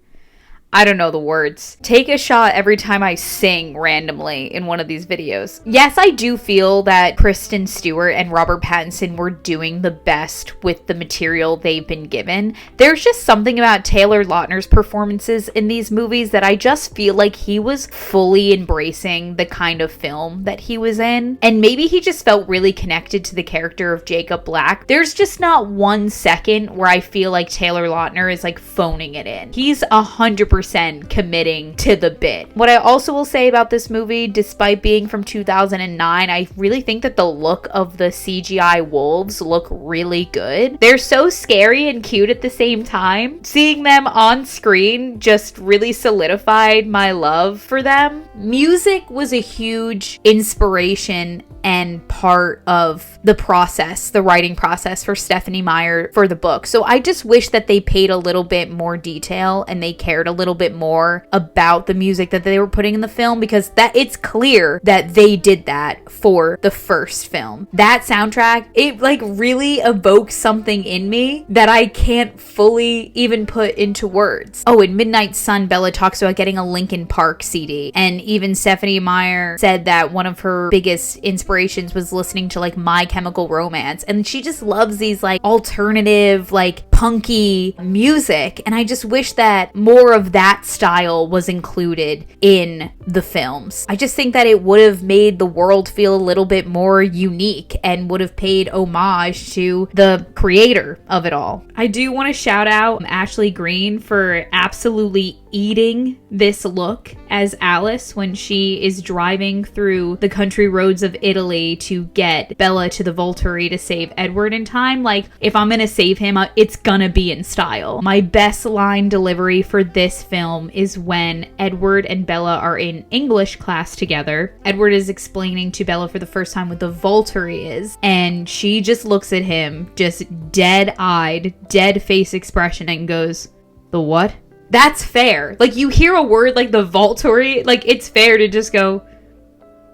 I don't know the words. Take a shot every time I sing randomly in one of these videos. Yes, I do feel that Kristen Stewart and Robert Pattinson were doing the best with the material they've been given. There's just something about Taylor Lautner's performances in these movies that I just feel like he was fully embracing the kind of film that he was in. And maybe he just felt really connected to the character of Jacob Black. There's just not 1 second where I feel like Taylor Lautner is like phoning it in. He's 100% committing to the bit. What I also will say about this movie, despite being from 2009, I really think that the look of the CGI wolves look really good. They're so scary and cute at the same time. Seeing them on screen just really solidified my love for them. Music was a huge inspiration and part of the process, the writing process for Stephenie Meyer for the book. So I just wish that they paid a little bit more detail and they cared a little bit more about the music that they were putting in the film, because that it's clear that they did that for the first film. That soundtrack, it like really evokes something in me that I can't fully even put into words. Oh, in Midnight Sun, Bella talks about getting a Linkin Park CD, and even Stephenie Meyer said that one of her biggest inspirations was listening to like My Chemical Romance, and she just loves these like alternative, like punky music, and I just wish that more of that style was included in the films. I just think that it would have made the world feel a little bit more unique and would have paid homage to the creator of it all. I do want to shout out Ashley Greene for absolutely eating this look as Alice when she is driving through the country roads of Italy to get Bella to the Volturi to save Edward in time. Like, if I'm gonna save him, it's gonna be in style. My best line delivery for this film is when Edward and Bella are in English class together. Edward is explaining to Bella for the first time what the Volturi is, and she just looks at him, just dead-eyed, dead face expression, and goes, "The what?" That's fair. Like, you hear a word like the Volturi, like, it's fair to just go,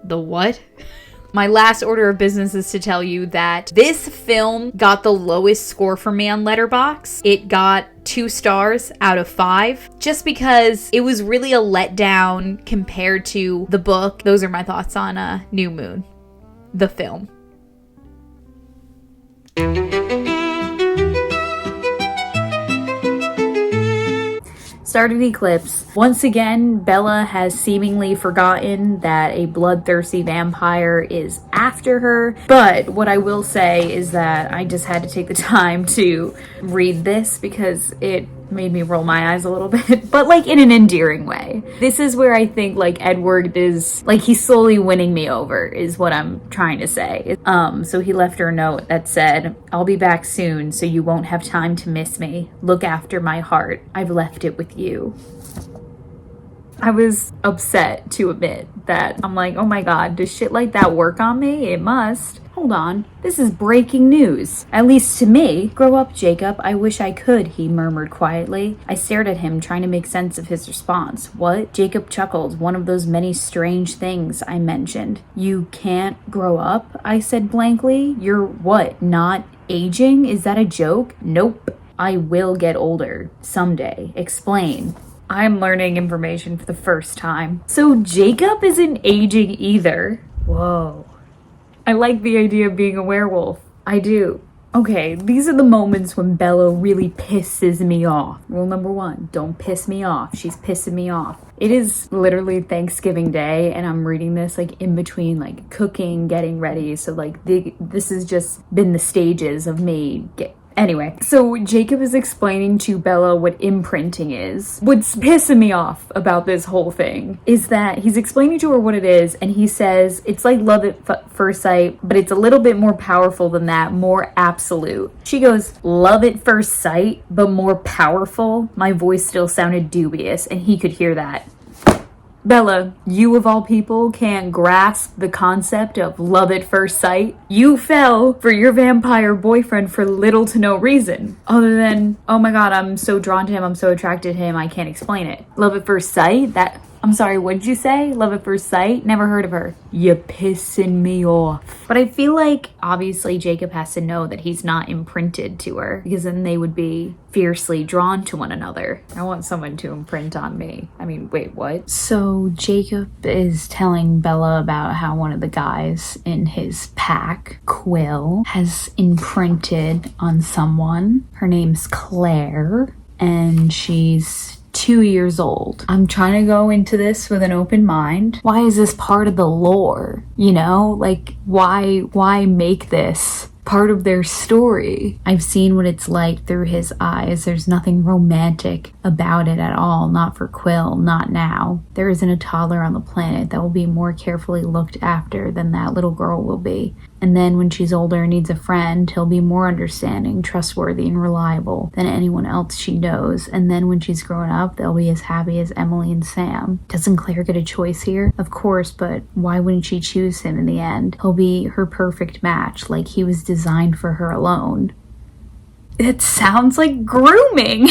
"The what?" My last order of business is to tell you that this film got the lowest score for me on Letterboxd. It got 2 stars out of 5, just because it was really a letdown compared to the book. Those are my thoughts on New Moon, the film. started Eclipse. Once again, Bella has seemingly forgotten that a bloodthirsty vampire is after her. But what I will say is that I just had to take the time to read this because it made me roll my eyes a little bit, but like in an endearing way. This is where I think like Edward is, like, he's slowly winning me over is what I'm trying to say. So he left her a note that said, "I'll be back soon so you won't have time to miss me. Look after my heart. I've left it with you." I was upset to admit that. I'm like, oh my god, does shit like that work on me? It must. Hold on, this is breaking news. At least to me. "Grow up, Jacob. I wish I could," he murmured quietly. I stared at him, trying to make sense of his response. "What?" Jacob chuckled, one of those many strange things I mentioned. "You can't grow up?" I said blankly. "You're what, not aging? Is that a joke?" "Nope. I will get older. Someday. Explain." I'm learning information for the first time. So Jacob isn't aging either. Whoa. I like the idea of being a werewolf. I do. Okay, these are the moments when Bella really pisses me off. Rule number 1, don't piss me off. She's pissing me off. It is literally Thanksgiving Day, and I'm reading this like in between like cooking, getting ready. So like this has just been the stages of me Anyway, so Jacob is explaining to Bella what imprinting is. What's pissing me off about this whole thing is that he's explaining to her what it is, and he says it's like love at first sight, but it's a little bit more powerful than that, more absolute. She goes, "Love at first sight, but more powerful?" My voice still sounded dubious, and he could hear that. Bella, you of all people can't grasp the concept of love at first sight. You fell for your vampire boyfriend for little to no reason, other than, oh my god, I'm so drawn to him, I'm so attracted to him, I can't explain it. Love at first sight? I'm sorry, what did you say? Love at first sight? Never heard of her. You're pissing me off. But I feel like, obviously, Jacob has to know that he's not imprinted to her, because then they would be fiercely drawn to one another. I want someone to imprint on me. I mean, wait, what? So Jacob is telling Bella about how one of the guys in his pack, Quill, has imprinted on someone. Her name's Claire, and she's 2 years old. I'm trying to go into this with an open mind. Why is this part of the lore? You know, like why make this part of their story? I've seen what it's like through his eyes. There's nothing romantic about it at all. Not for Quill, not now. There isn't a toddler on the planet that will be more carefully looked after than that little girl will be. And then when she's older and needs a friend, he'll be more understanding, trustworthy, and reliable than anyone else she knows. And then when she's grown up, they'll be as happy as Emily and Sam. Doesn't Claire get a choice here? Of course, but why wouldn't she choose him in the end? He'll be her perfect match, like he was designed for her alone. It sounds like grooming.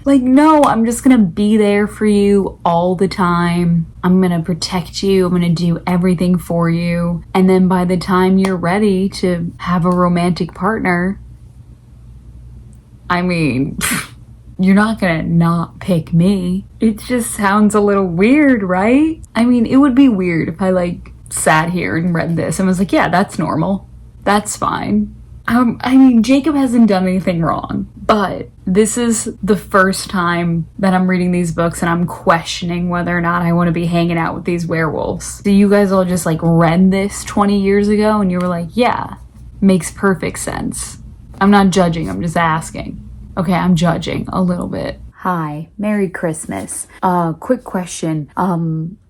Like, no, I'm just gonna be there for you all the time. I'm gonna protect you. I'm gonna do everything for you. And then by the time you're ready to have a romantic partner, I mean, you're not gonna not pick me. It just sounds a little weird, right? I mean, it would be weird if I like sat here and read this and was like, yeah, that's normal. That's fine. I mean, Jacob hasn't done anything wrong, but this is the first time that I'm reading these books and I'm questioning whether or not I want to be hanging out with these werewolves. So you guys all just like read this 20 years ago and you were like, yeah, makes perfect sense. I'm not judging, I'm just asking. Okay, I'm judging a little bit. Hi, Merry Christmas. Quick question.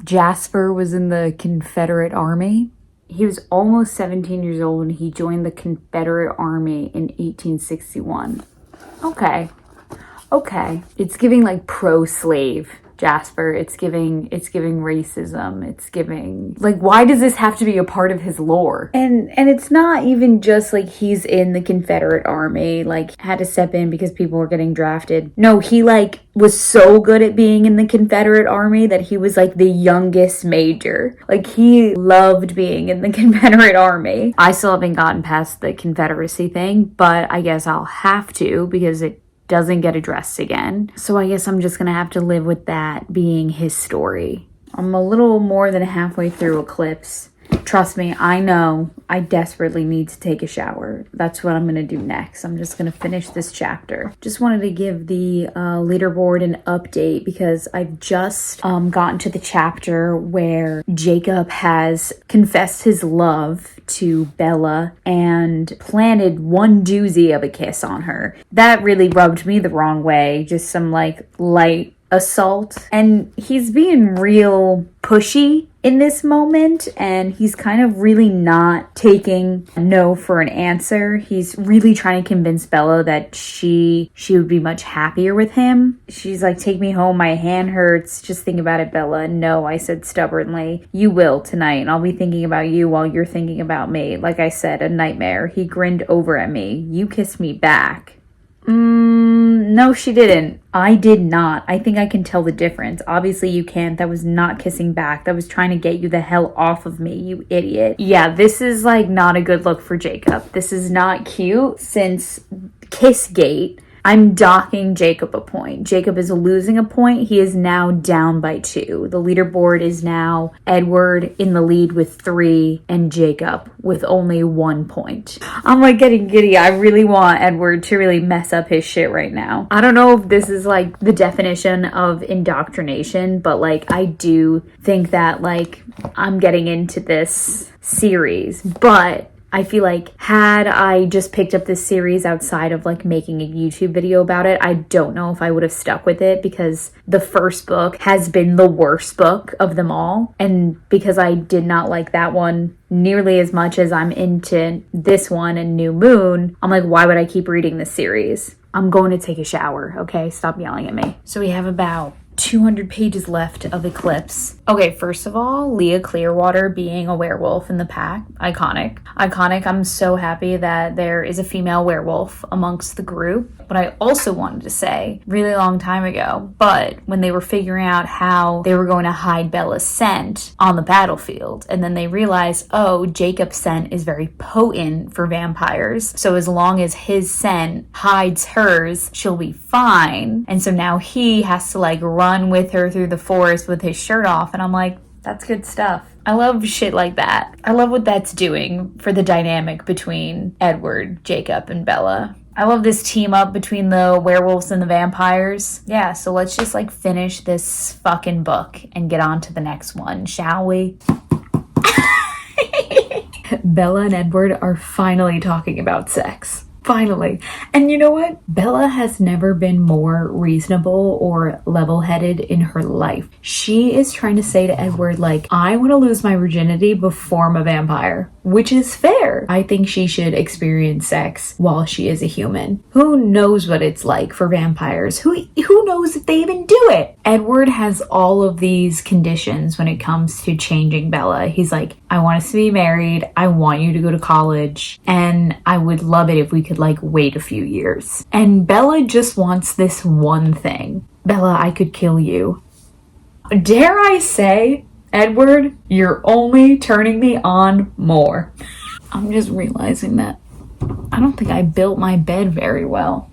Jasper was in the Confederate Army. He was almost 17 years old when he joined the Confederate Army in 1861. Okay. It's giving like pro-slave, Jasper. It's giving racism. It's giving, like, why does this have to be a part of his lore? And it's not even just like he's in the Confederate Army, like had to step in because people were getting drafted. No, he like was so good at being in the Confederate Army that he was like the youngest major. Like he loved being in the Confederate Army. I still haven't gotten past the Confederacy thing, but I guess I'll have to because it doesn't get addressed again. So I guess I'm just gonna have to live with that being his story. I'm a little more than halfway through Eclipse, Trust me, I know I desperately need to take a shower. That's what I'm going to do next. I'm just going to finish this chapter. Just wanted to give the leaderboard an update because I've just gotten to the chapter where Jacob has confessed his love to Bella and planted one doozy of a kiss on her. That really rubbed me the wrong way. Just some like light assault. And he's being real pushy in this moment, and he's kind of really not taking no for an answer. He's really trying to convince Bella that she would be much happier with him. She's like, take me home, my hand hurts. Just think about it, Bella. No, I said stubbornly. You will tonight, and I'll be thinking about you while you're thinking about me. Like I said, a nightmare. He grinned over at me. You kissed me back. No, she didn't. I did not. I think I can tell the difference. Obviously you can't. That was not kissing back. That was trying to get you the hell off of me, you idiot. Yeah, this is like not a good look for Jacob. This is not cute. Since Kissgate, I'm docking Jacob a point. Jacob is losing a point. He is now down by 2. The leaderboard is now Edward in the lead with 3 and Jacob with only 1 point. I'm like getting giddy. I really want Edward to really mess up his shit right now. I don't know if this is like the definition of indoctrination, but like I do think that like I'm getting into this series, but I feel like had I just picked up this series outside of like making a YouTube video about it, I don't know if I would have stuck with it because the first book has been the worst book of them all. And because I did not like that one nearly as much as I'm into this one and New Moon, I'm like, why would I keep reading this series? I'm going to take a shower, okay? Stop yelling at me. So we have about 200 pages left of Eclipse. Okay, first of all, Leah Clearwater being a werewolf in the pack. Iconic. Iconic. I'm so happy that there is a female werewolf amongst the group. But I also wanted to say, really long time ago, but when they were figuring out how they were going to hide Bella's scent on the battlefield, and then they realized, oh, Jacob's scent is very potent for vampires. So as long as his scent hides hers, she'll be fine. And so now he has to like run with her through the forest with his shirt off. And I'm like, that's good stuff. I love shit like that. I love what that's doing for the dynamic between Edward, Jacob, and Bella. I love this team up between the werewolves and the vampires. Yeah, so let's just like finish this fucking book and get on to the next one, shall we? Bella and Edward are finally talking about sex. Finally. And you know what? Bella has never been more reasonable or level-headed in her life. She is trying to say to Edward, like, I want to lose my virginity before I'm a vampire, which is fair. I think she should experience sex while she is a human. Who knows what it's like for vampires? Who knows if they even do it? Edward has all of these conditions when it comes to changing Bella. He's like, I want us to be married. I want you to go to college. And I would love it if we could like wait a few years. And Bella just wants this one thing. Bella, I could kill you. Dare I say, Edward, you're only turning me on more. I'm just realizing that I don't think I built my bed very well.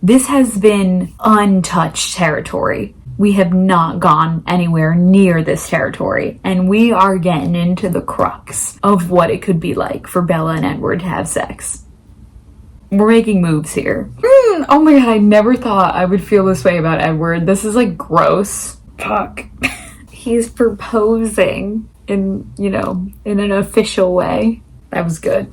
This has been untouched territory. We have not gone anywhere near this territory, and we are getting into the crux of what it could be like for Bella and Edward to have sex. We're making moves here. Oh my god, I never thought I would feel this way about Edward. This is like gross. Fuck. He's proposing in, in an official way. That was good.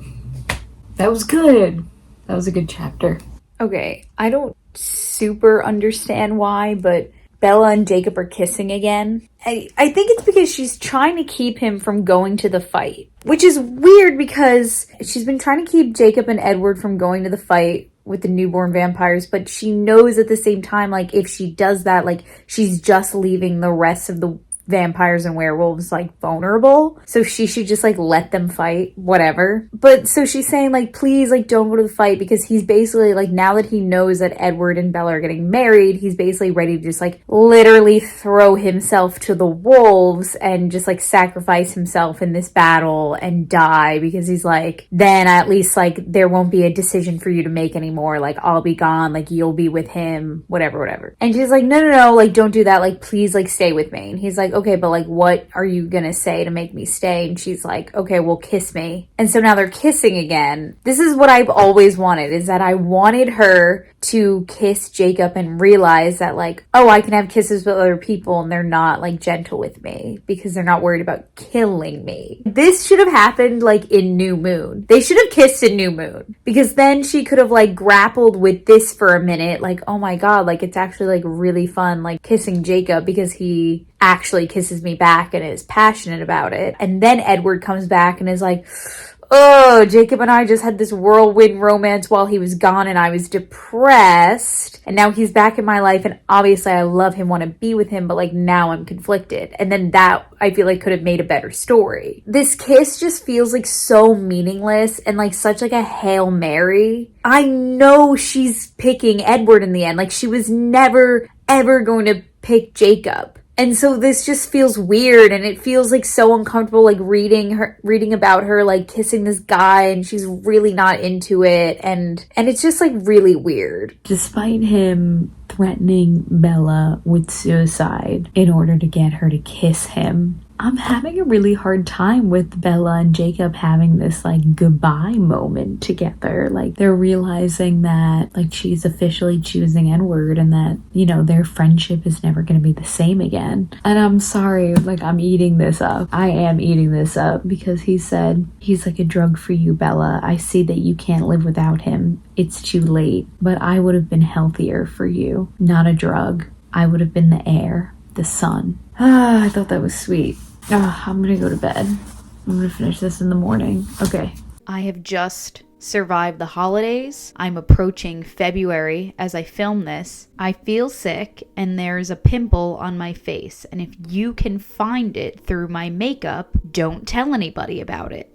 That was good. That was a good chapter. Okay, I don't super understand why, but Bella and Jacob are kissing again. I think it's because she's trying to keep him from going to the fight, which is weird because she's been trying to keep Jacob and Edward from going to the fight with the newborn vampires, but she knows at the same time, like, if she does that, like, she's just leaving the rest of the vampires and werewolves like vulnerable, so she should just like let them fight, whatever. But so she's saying like, please, like, don't go to the fight, because he's basically like, now that he knows that Edward and Bella are getting married, he's basically ready to just like literally throw himself to the wolves and just like sacrifice himself in this battle and die, because he's like, then at least like there won't be a decision for you to make anymore, like I'll be gone, like you'll be with him, whatever. And she's like, no, like don't do that, like please, like stay with me. And he's like, like, okay, but like, what are you gonna say to make me stay? And she's like, okay, well, kiss me. And so now they're kissing again. This is what I've always wanted, is that I wanted her to kiss Jacob and realize that like, oh, I can have kisses with other people and they're not like gentle with me because they're not worried about killing me. This should have happened like in New Moon. They should have kissed in New Moon, because then she could have like grappled with this for a minute, like, oh my god, like it's actually like really fun like kissing Jacob because he actually kisses me back and is passionate about it. And then Edward comes back and is like, oh, Jacob and I just had this whirlwind romance while he was gone and I was depressed. And now he's back in my life and obviously I love him, want to be with him, but like now I'm conflicted. And then that I feel like could have made a better story. This kiss just feels like so meaningless and like such like a Hail Mary. I know she's picking Edward in the end. Like she was never ever going to pick Jacob. And so this just feels weird, and it feels like so uncomfortable, like reading about her like kissing this guy and she's really not into it, and it's just like really weird. Despite him threatening Bella with suicide in order to get her to kiss him, I'm having a really hard time with Bella and Jacob having this like goodbye moment together. Like they're realizing that like she's officially choosing Edward and that, you know, their friendship is never going to be the same again. And I'm sorry, like I'm eating this up. I am eating this up because he said, he's like a drug for you, Bella. I see that you can't live without him. It's too late, but I would have been healthier for you. Not a drug. I would have been the air, the sun. I thought that was sweet. I'm gonna go to bed. I'm gonna finish this in the morning. Okay. I have just survived the holidays. I'm approaching February as I film this. I feel sick and there's a pimple on my face. And if you can find it through my makeup, don't tell anybody about it.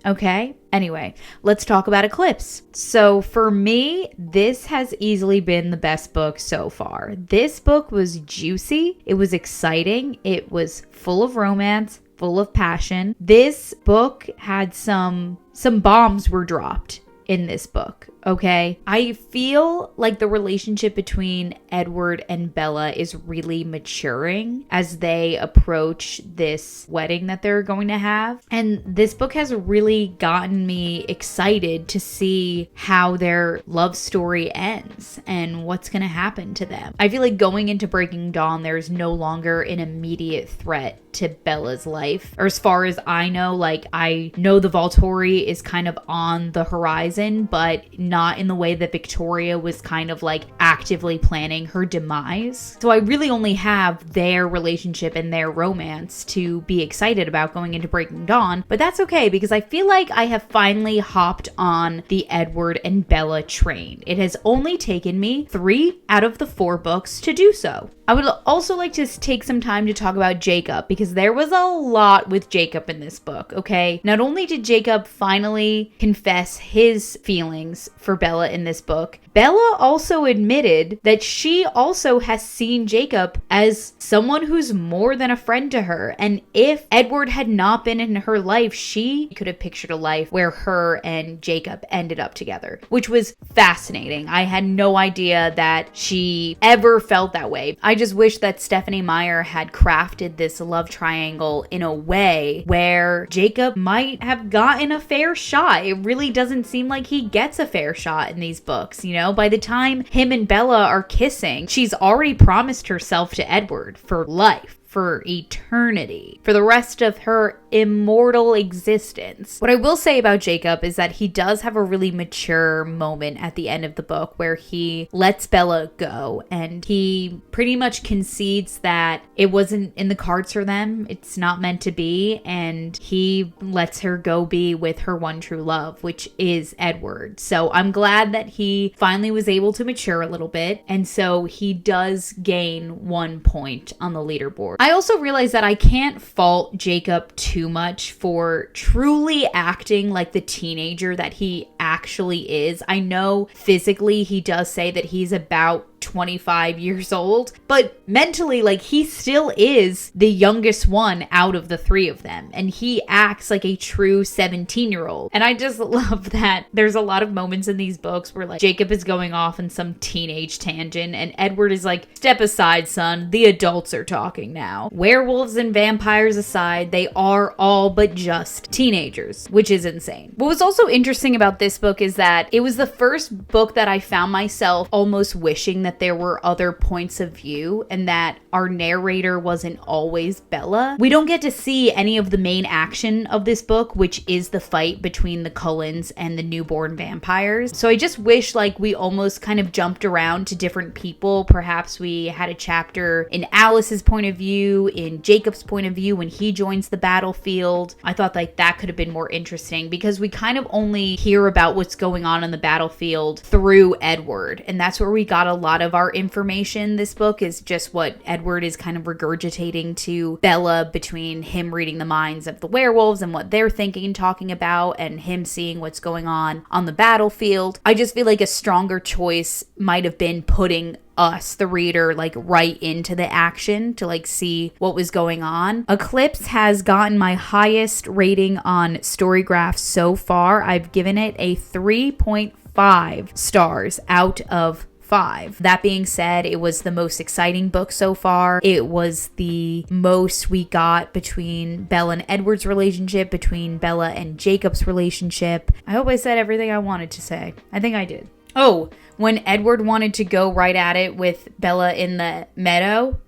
Okay? Anyway, let's talk about Eclipse. So for me, this has easily been the best book so far. This book was juicy. It was exciting. It was full of romance, full of passion. This book had some bombs were dropped in this book, okay? I feel like the relationship between Edward and Bella is really maturing as they approach this wedding that they're going to have. And this book has really gotten me excited to see how their love story ends and what's going to happen to them. I feel like going into Breaking Dawn, there's no longer an immediate threat to Bella's life. Or as far as I know, like I know the Volturi is kind of on the horizon, but not in the way that Victoria was kind of like actively planning her demise. So I really only have their relationship and their romance to be excited about going into Breaking Dawn, but that's okay because I feel like I have finally hopped on the Edward and Bella train. It has only taken me 3 out of the 4 books to do so. I would also like to take some time to talk about Jacob because there was a lot with Jacob in this book, okay? Not only did Jacob finally confess his feelings for Bella in this book, Bella also admitted that she also has seen Jacob as someone who's more than a friend to her. And if Edward had not been in her life, she could have pictured a life where her and Jacob ended up together, which was fascinating. I had no idea that she ever felt that way. I just wish that Stephanie Meyer had crafted this love triangle in a way where Jacob might have gotten a fair shot. It really doesn't seem like he gets a fair shot in these books, you know? By the time him and Bella are kissing, she's already promised herself to Edward for life, for eternity, for the rest of her immortal existence. What I will say about Jacob is that he does have a really mature moment at the end of the book where he lets Bella go and he pretty much concedes that it wasn't in the cards for them. It's not meant to be. And he lets her go be with her one true love, which is Edward. So I'm glad that he finally was able to mature a little bit. And so he does gain 1 point on the leaderboard. I also realized that I can't fault Jacob too much for truly acting like the teenager that he actually is. I know physically he does say that he's about 25 years old, but mentally, like, he still is the youngest one out of the three of them, and he acts like a true 17-year-old. And I just love that there's a lot of moments in these books where, like, Jacob is going off in some teenage tangent, and Edward is like, step aside, son, the adults are talking now. Werewolves and vampires aside, they are all but just teenagers, which is insane. What was also interesting about this book is that it was the first book that I found myself almost wishing that there were other points of view and that our narrator wasn't always Bella. We don't get to see any of the main action of this book, which is the fight between the Cullens and the newborn vampires. So I just wish, like, we almost kind of jumped around to different people. Perhaps we had a chapter in Alice's point of view, in Jacob's point of view when he joins the battlefield. I thought, like, that could have been more interesting because we kind of only hear about what's going on the battlefield through Edward, and that's where we got a lot of our information. This book is just what Edward is kind of regurgitating to Bella between him reading the minds of the werewolves and what they're thinking and talking about, and him seeing what's going on the battlefield. I just feel like a stronger choice might have been putting us, the reader, like, right into the action to, like, see what was going on. Eclipse has gotten my highest rating on Storygraph so far. I've given it a 3.5 stars out of 5. That being said, it was the most exciting book so far. It was the most we got between Bella and Edward's relationship, between Bella and Jacob's relationship. I hope I said everything I wanted to say. I think I did. Oh, when Edward wanted to go right at it with Bella in the meadow,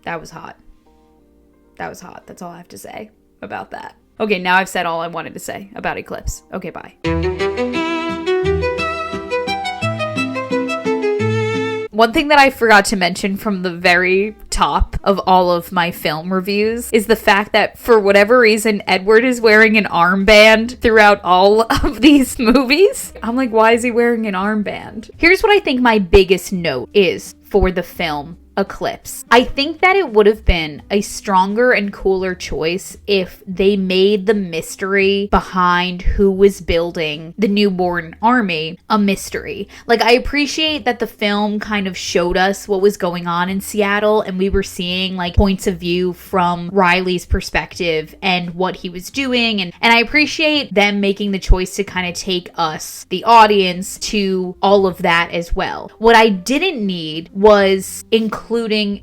that was hot. That was hot. That's all I have to say about that. Okay, now I've said all I wanted to say about Eclipse. Okay, bye. One thing that I forgot to mention from the very top of all of my film reviews is the fact that for whatever reason, Edward is wearing an armband throughout all of these movies. I'm like, why is he wearing an armband? Here's what I think my biggest note is for the film Eclipse. I think that it would have been a stronger and cooler choice if they made the mystery behind who was building the newborn army a mystery. Like, I appreciate that the film kind of showed us what was going on in Seattle, and we were seeing, like, points of view from Riley's perspective and what he was doing, and I appreciate them making the choice to kind of take us, the audience, to all of that as well. What I didn't need was including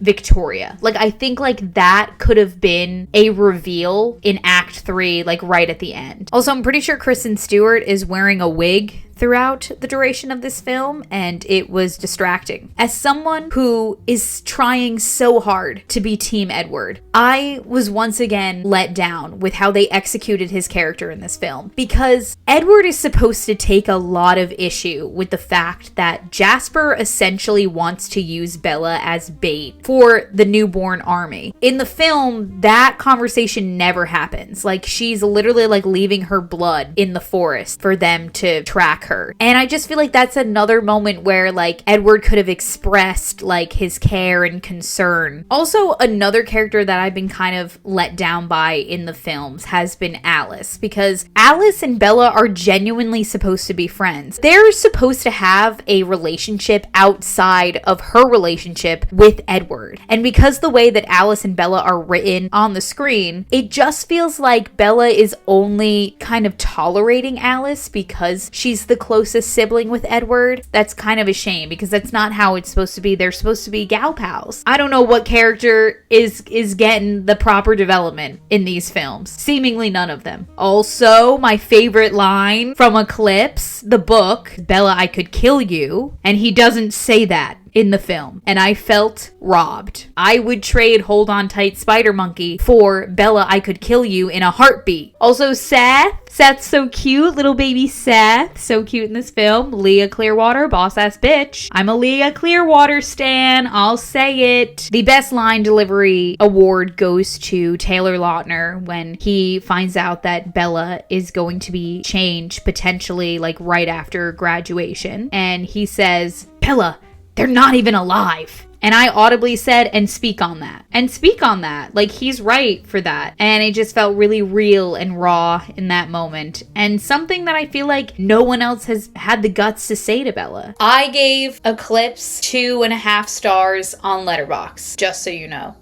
Victoria. Like, I think, like, that could have been a reveal in Act 3, like, right at the end. Also, I'm pretty sure Kristen Stewart is wearing a wig throughout the duration of this film, and it was distracting. As someone who is trying so hard to be Team Edward, I was once again let down with how they executed his character in this film, because Edward is supposed to take a lot of issue with the fact that Jasper essentially wants to use Bella as bait for the newborn army. In the film, that conversation never happens. Like, she's literally, like, leaving her blood in the forest for them to track her. And I just feel like that's another moment where, like, Edward could have expressed, like, his care and concern. Also, another character that I've been kind of let down by in the films has been Alice, because Alice and Bella are genuinely supposed to be friends. They're supposed to have a relationship outside of her relationship with Edward. And because the way that Alice and Bella are written on the screen, it just feels like Bella is only kind of tolerating Alice because she's the closest sibling with Edward. That's kind of a shame, because that's not how it's supposed to be. They're supposed to be gal pals. I don't know what character is getting the proper development in these films. Seemingly none of them. Also, my favorite line from Eclipse, the book, Bella, I could kill you, and he doesn't say that in the film, and I felt robbed. I would trade Hold On Tight Spider Monkey for Bella, I could kill you in a heartbeat. Also, Seth's so cute, little baby Seth, so cute in this film. Leah Clearwater, boss ass bitch. I'm a Leah Clearwater stan, I'll say it. The best line delivery award goes to Taylor Lautner when he finds out that Bella is going to be changed potentially, like, right after graduation, and he says, Bella, they're not even alive. And I audibly said, and speak on that. And speak on that. Like, he's right for that. And it just felt really real and raw in that moment. And something that I feel like no one else has had the guts to say to Bella. I gave Eclipse 2.5 stars on Letterboxd, just so you know.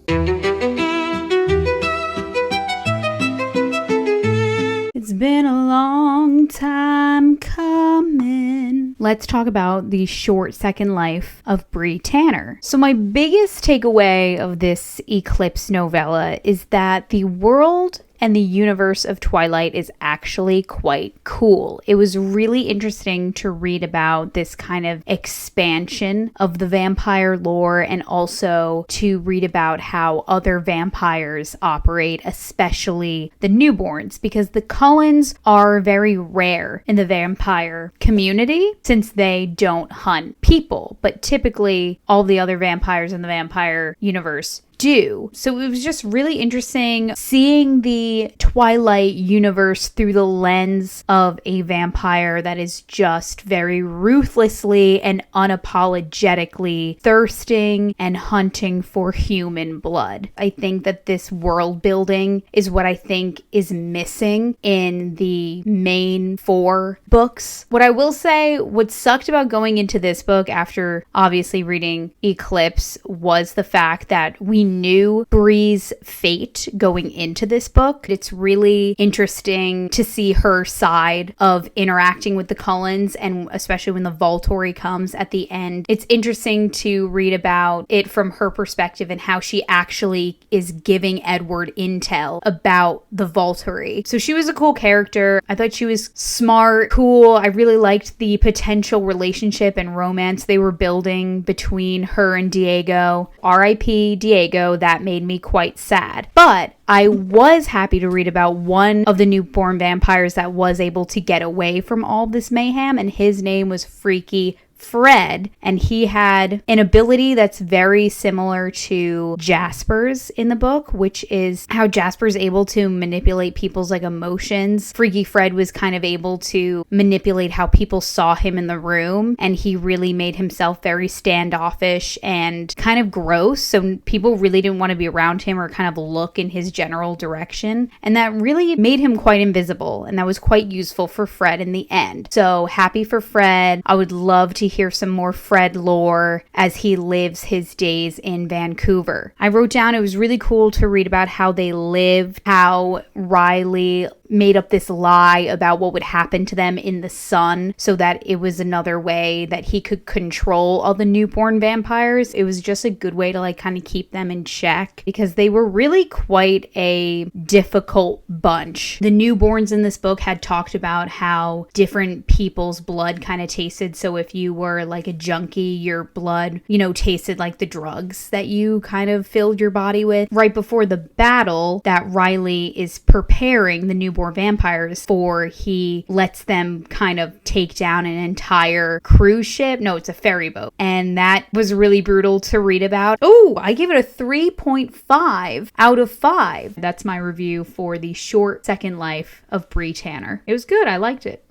It's been a long time coming. Let's talk about the short second life of Bree Tanner. So my biggest takeaway of this Eclipse novella is that the world and the universe of Twilight is actually quite cool. It was really interesting to read about this kind of expansion of the vampire lore and also to read about how other vampires operate, especially the newborns, because the Cullens are very rare in the vampire community since they don't hunt people, but typically all the other vampires in the vampire universe do. So it was just really interesting seeing the Twilight universe through the lens of a vampire that is just very ruthlessly and unapologetically thirsting and hunting for human blood. I think that this world building is what I think is missing in the main 4 books. What I will say, what sucked about going into this book after obviously reading Eclipse was the fact that we knew Bree's fate going into this book. It's really interesting to see her side of interacting with the Cullens, and especially when the Volturi comes at the end. It's interesting to read about it from her perspective and how she actually is giving Edward intel about the Volturi. So she was a cool character. I thought she was smart, cool. I really liked the potential relationship and romance they were building between her and Diego. R.I.P. Diego. That made me quite sad. But I was happy to read about one of the newborn vampires that was able to get away from all this mayhem, and his name was Freaky Fred, and he had an ability that's very similar to Jasper's in the book, which is how Jasper's able to manipulate people's like emotions. Freaky Fred was kind of able to manipulate how people saw him in the room, and he really made himself very standoffish and kind of gross, so people really didn't want to be around him or kind of look in his general direction, and that really made him quite invisible, and that was quite useful for Fred in the end. So happy for Fred. I would love to hear some more Fred lore as he lives his days in Vancouver. I wrote down it was really cool to read about how they lived, how Riley made up this lie about what would happen to them in the sun so that it was another way that he could control all the newborn vampires. It was just a good way to like kind of keep them in check because they were really quite a difficult bunch. The newborns in this book had talked about how different people's blood kind of tasted. So if you were like a junkie, your blood, tasted like the drugs that you kind of filled your body with. Right before the battle that Riley is preparing the newborn vampires for, he lets them kind of take down an entire cruise ship. No, it's a ferry boat. And that was really brutal to read about. Oh, I gave it a 3.5 out of 5. That's my review for the short second life of Bree Tanner. It was good. I liked it.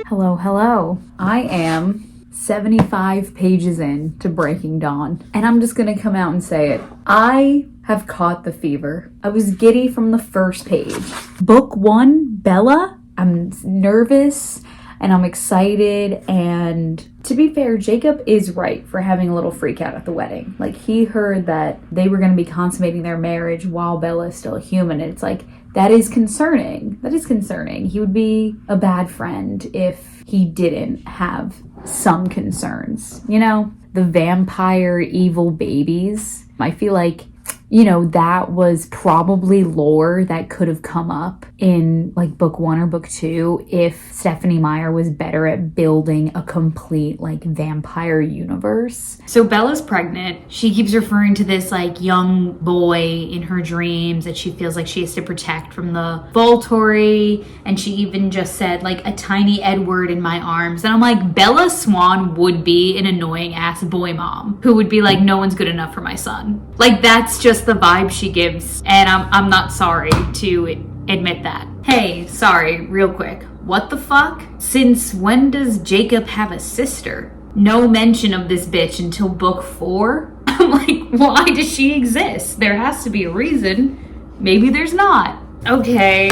Hello. I am 75 pages in to Breaking Dawn, and I'm just gonna come out and say it. I have caught the fever. I was giddy from the first page. Book 1, Bella, I'm nervous and I'm excited, and to be fair, Jacob is right for having a little freak out at the wedding. Like, he heard that they were going to be consummating their marriage while Bella is still a human, and it's like, that is concerning. That is concerning. He would be a bad friend if he didn't have some concerns. The vampire evil babies. I feel like, that was probably lore that could have come up in like book 1 or book 2 if Stephanie Meyer was better at building a complete like vampire universe. So Bella's pregnant. She keeps referring to this like young boy in her dreams that she feels like she has to protect from the Volturi, and she even just said like a tiny Edward in my arms, and I'm like, Bella Swan would be an annoying ass boy mom who would be like, no one's good enough for my son. Like, that's just the vibe she gives, and I'm not sorry to admit that. Hey, sorry, real quick. What the fuck? Since when does Jacob have a sister? No mention of this bitch until book 4. I'm like, why does she exist? There has to be a reason. Maybe there's not. Okay.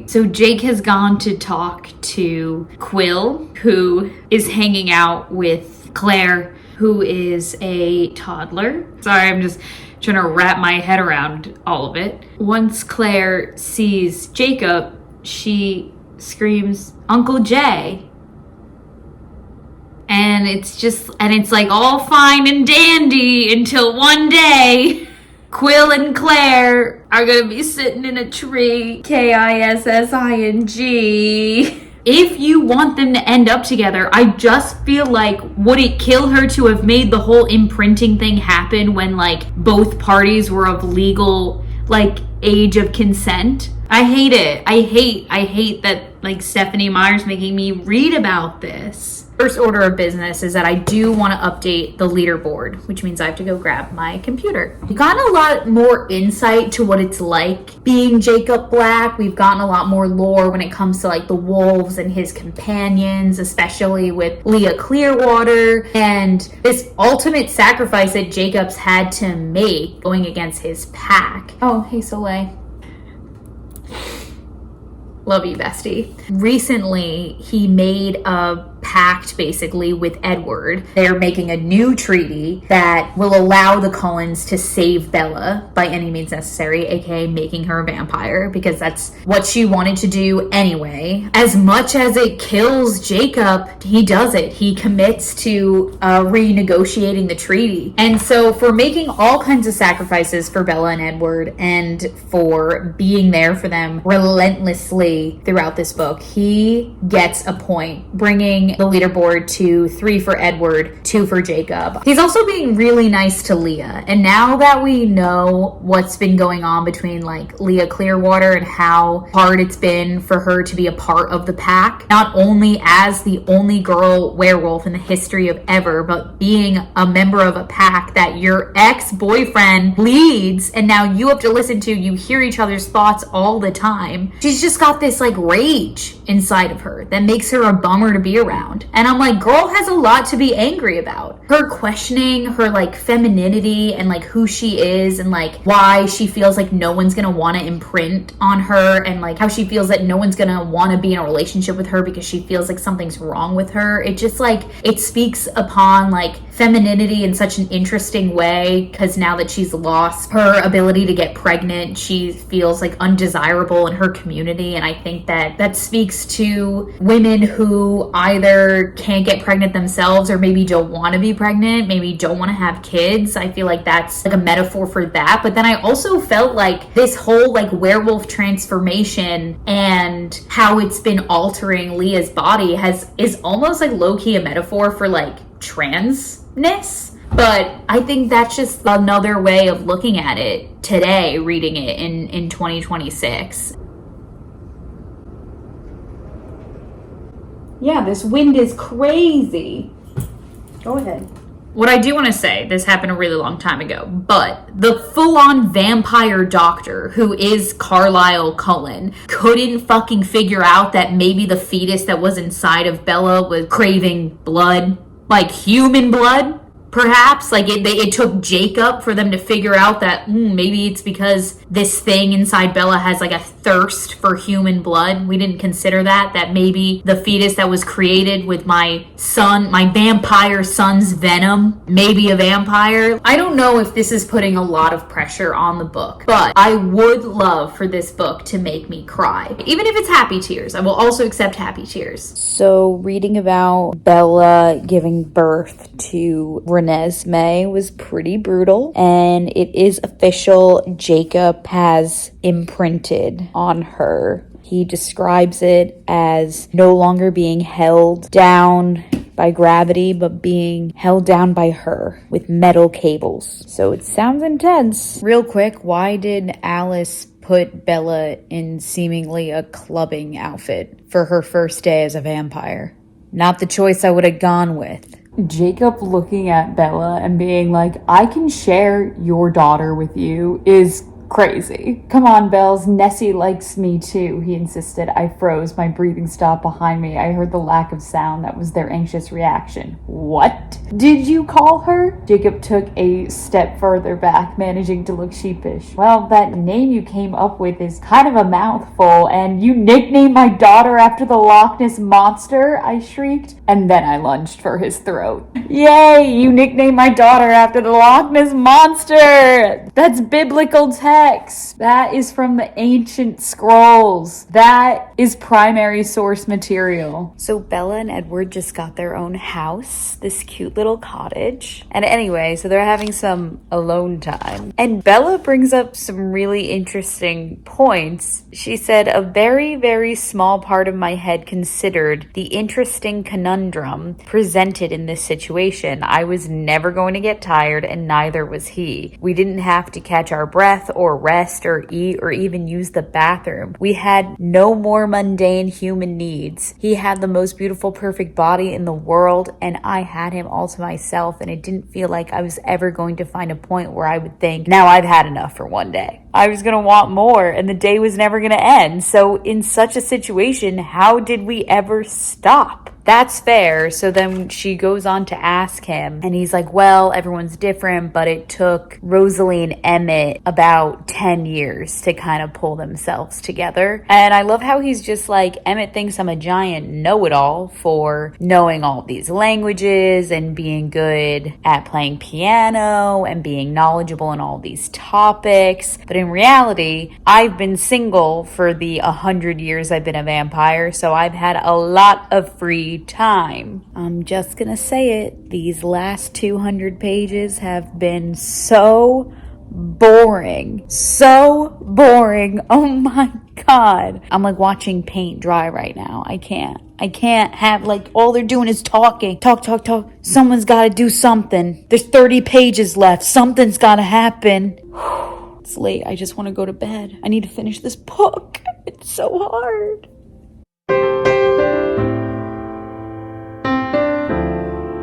So Jake has gone to talk to Quill, who is hanging out with Claire, who is a toddler. Sorry, I'm just trying to wrap my head around all of it. Once Claire sees Jacob, she screams, Uncle Jay. And it's like all fine and dandy until one day Quill and Claire are gonna be sitting in a tree. Kissing. If you want them to end up together, I just feel like, would it kill her to have made the whole imprinting thing happen when like both parties were of legal like age of consent? I hate it. I hate that like Stephanie Meyer's making me read about this. First order of business is that I do want to update the leaderboard, which means I have to go grab my computer. We've gotten a lot more insight to what it's like being Jacob Black. We've gotten a lot more lore when it comes to like the wolves and his companions, especially with Leah Clearwater and this ultimate sacrifice that Jacob's had to make going against his pack. Oh, hey Soleil. Love you, bestie. Recently, he made a pact basically with Edward. They're making a new treaty that will allow the Cullens to save Bella by any means necessary, aka making her a vampire, because that's what she wanted to do anyway. As much as it kills Jacob, he does it. He commits to renegotiating the treaty. And so for making all kinds of sacrifices for Bella and Edward and for being there for them relentlessly throughout this book, he gets a point, bringing the leaderboard to 3 for Edward, 2 for Jacob. He's also being really nice to Leah. And now that we know what's been going on between like Leah Clearwater and how hard it's been for her to be a part of the pack, not only as the only girl werewolf in the history of ever, but being a member of a pack that your ex-boyfriend leads and now you have to listen to, you hear each other's thoughts all the time. She's just got this like rage inside of her that makes her a bummer to be around. And I'm like, girl has a lot to be angry about. Her questioning her like femininity and like who she is and like why she feels like no one's gonna want to imprint on her and like how she feels that no one's gonna want to be in a relationship with her because she feels like something's wrong with her. It just like, it speaks upon like femininity in such an interesting way, because now that she's lost her ability to get pregnant, she feels like undesirable in her community. And I think that speaks to women who either can't get pregnant themselves or maybe don't want to be pregnant, maybe don't want to have kids. I feel like that's like a metaphor for that. But then I also felt like this whole like werewolf transformation and how it's been altering Leah's body is almost like low-key a metaphor for like transness. But I think that's just another way of looking at it today, reading it in 2026. Yeah, this wind is crazy. Go ahead. What I do want to say, this happened a really long time ago, but the full-on vampire doctor who is Carlisle Cullen couldn't fucking figure out that maybe the fetus that was inside of Bella was craving blood, like human blood. Perhaps, like it took Jacob for them to figure out that maybe it's because this thing inside Bella has like a thirst for human blood. We didn't consider that maybe the fetus that was created with my vampire son's venom, maybe a vampire. I don't know if this is putting a lot of pressure on the book, but I would love for this book to make me cry. Even if it's happy tears, I will also accept happy tears. So reading about Bella giving birth to Renesmee was pretty brutal, and it is official. Jacob has imprinted on her. He describes it as no longer being held down by gravity, but being held down by her with metal cables. So it sounds intense. Real quick, why did Alice put Bella in seemingly a clubbing outfit for her first day as a vampire? Not the choice I would have gone with. Jacob looking at Bella and being like, I can share your daughter with you, is crazy. Come on, Bells. Nessie likes me too, he insisted. I froze. My breathing stopped behind me. I heard the lack of sound. That was their anxious reaction. What? Did you call her? Jacob took a step further back, managing to look sheepish. Well, that name you came up with is kind of a mouthful, and you nicknamed my daughter after the Loch Ness Monster, I shrieked, and then I lunged for his throat. Yay, you nicknamed my daughter after the Loch Ness Monster! That's biblical text. That is from the ancient scrolls. That is primary source material. So Bella and Edward just got their own house, this cute little cottage. And anyway, so they're having some alone time. And Bella brings up some really interesting points. She said, a very, very small part of my head considered the interesting conundrum presented in this situation. I was never going to get tired, and neither was he. We didn't have to catch our breath or rest or eat or even use the bathroom. We had no more mundane human needs. He had the most beautiful, perfect body in the world, and I had him all to myself, and it didn't feel like I was ever going to find a point where I would think, now I've had enough for one day. I was going to want more, and the day was never going to end. So in such a situation, how did we ever stop? That's fair. So then she goes on to ask him, and he's like, well, everyone's different, but it took Rosalie and Emmett about 10 years to kind of pull themselves together. And I love how he's just like, Emmett thinks I'm a giant know-it-all for knowing all these languages and being good at playing piano and being knowledgeable in all these topics. But in reality, I've been single for the 100 years I've been a vampire, so I've had a lot of free time. I'm just gonna say it. These last 200 pages have been so boring. So boring. Oh my God. I'm like watching paint dry right now. I can't have, like, all they're doing is talking. Talk. Someone's gotta do something. There's 30 pages left. Something's gotta happen. It's late. I just want to go to bed. I need to finish this book. It's so hard.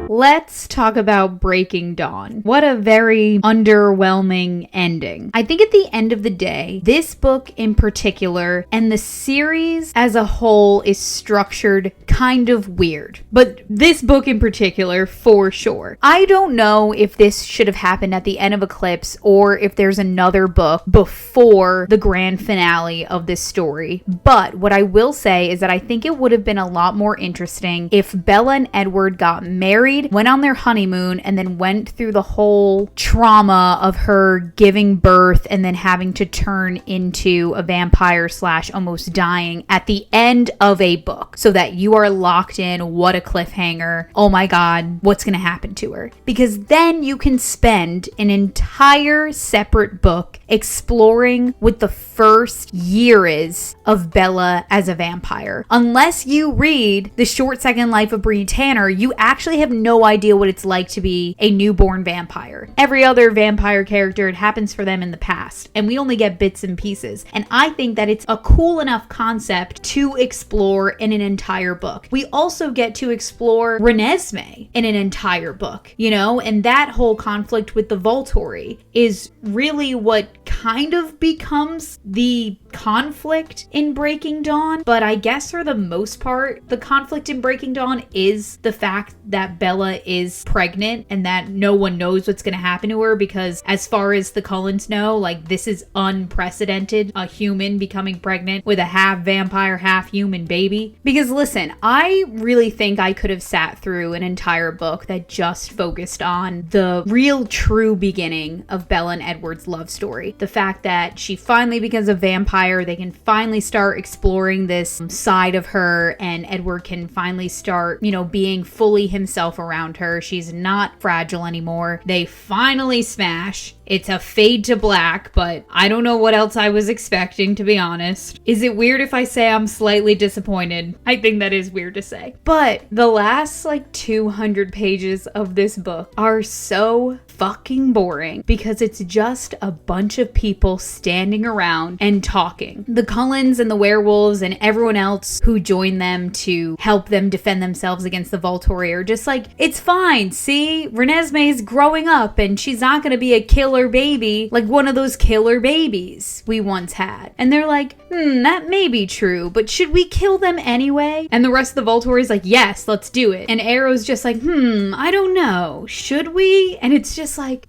Let's talk about Breaking Dawn. What a very underwhelming ending. I think at the end of the day, this book in particular and the series as a whole is structured kind of weird. But this book in particular, for sure. I don't know if this should have happened at the end of Eclipse or if there's another book before the grand finale of this story. But what I will say is that I think it would have been a lot more interesting if Bella and Edward got married, went on their honeymoon, and then went through the whole trauma of her giving birth and then having to turn into a vampire / almost dying at the end of a book, so that you are locked in. What a cliffhanger. Oh my God, what's going to happen to her? Because then you can spend an entire separate book exploring what the first year is of Bella as a vampire. Unless you read The Short Second Life of Bree Tanner, you actually have no idea what it's like to be a newborn vampire. Every other vampire character, it happens for them in the past, and we only get bits and pieces. And I think that it's a cool enough concept to explore in an entire book. We also get to explore Renesmee in an entire book, you know, and that whole conflict with the Volturi is really what kind of becomes the conflict in Breaking Dawn. But I guess for the most part, the conflict in Breaking Dawn is the fact that Bella is pregnant and that no one knows what's going to happen to her, because as far as the Cullens know, like, this is unprecedented, a human becoming pregnant with a half vampire, half human baby. Because listen, I really think I could have sat through an entire book that just focused on the real true beginning of Bella and Edward's love story. The fact that she finally becomes a vampire, they can finally start exploring this side of her, and Edward can finally start, you know, being fully himself around her. She's not fragile anymore. They finally smash. It's a fade to black, but I don't know what else I was expecting, to be honest. Is it weird if I say I'm slightly disappointed? I think that is weird to say. But the last 200 pages of this book are so fucking boring because it's just a bunch of people standing around and talking. The Cullens and the werewolves and everyone else who join them to help them defend themselves against the Volturi are just like, it's fine. See, Renesmee's growing up and she's not going to be a killer killer baby, like one of those killer babies we once had. And they're like, that may be true, but should we kill them anyway? And the rest of the Volturi is like, yes, let's do it. And Arrow's just like, I don't know. Should we? And it's just like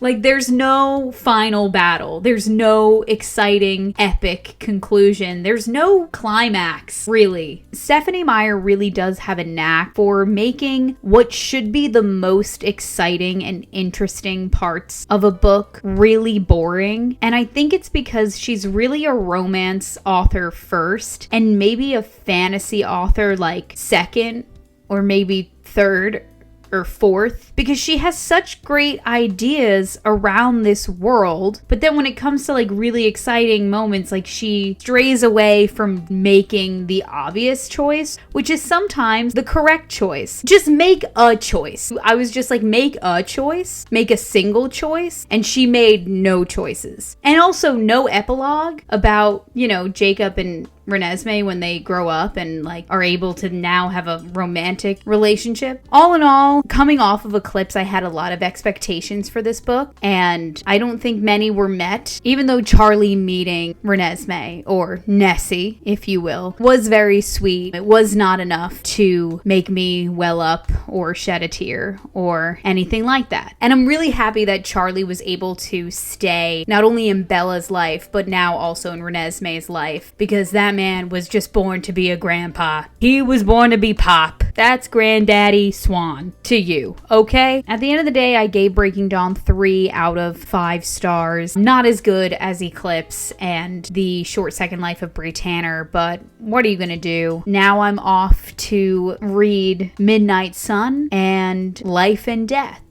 there's no final battle. There's no exciting, epic conclusion. There's no climax, really. Stephenie Meyer really does have a knack for making what should be the most exciting and interesting parts of a book really boring. And I think it's because she's really a romance author first, and maybe a fantasy author like second, or maybe third or fourth, because she has such great ideas around this world, but then when it comes to like really exciting moments, like she strays away from making the obvious choice, which is sometimes the correct choice. Just make a choice. I was just like, make a choice, make a single choice, and she made no choices. And also no epilogue about, Jacob and Renesmee when they grow up and like are able to now have a romantic relationship. All in all, coming off of Eclipse, I had a lot of expectations for this book, and I don't think many were met, even though Charlie meeting Renesmee, or Nessie, if you will, was very sweet. It was not enough to make me well up or shed a tear or anything like that. And I'm really happy that Charlie was able to stay not only in Bella's life, but now also in Renesmee's life, because that man was just born to be a grandpa. He was born to be Pop. That's Granddaddy Swan to you, okay? At the end of the day, I gave Breaking Dawn 3 out of 5 stars. Not as good as Eclipse and The Short Second Life of Bree Tanner, but what are you gonna do? Now I'm off to read Midnight Sun and Life and Death.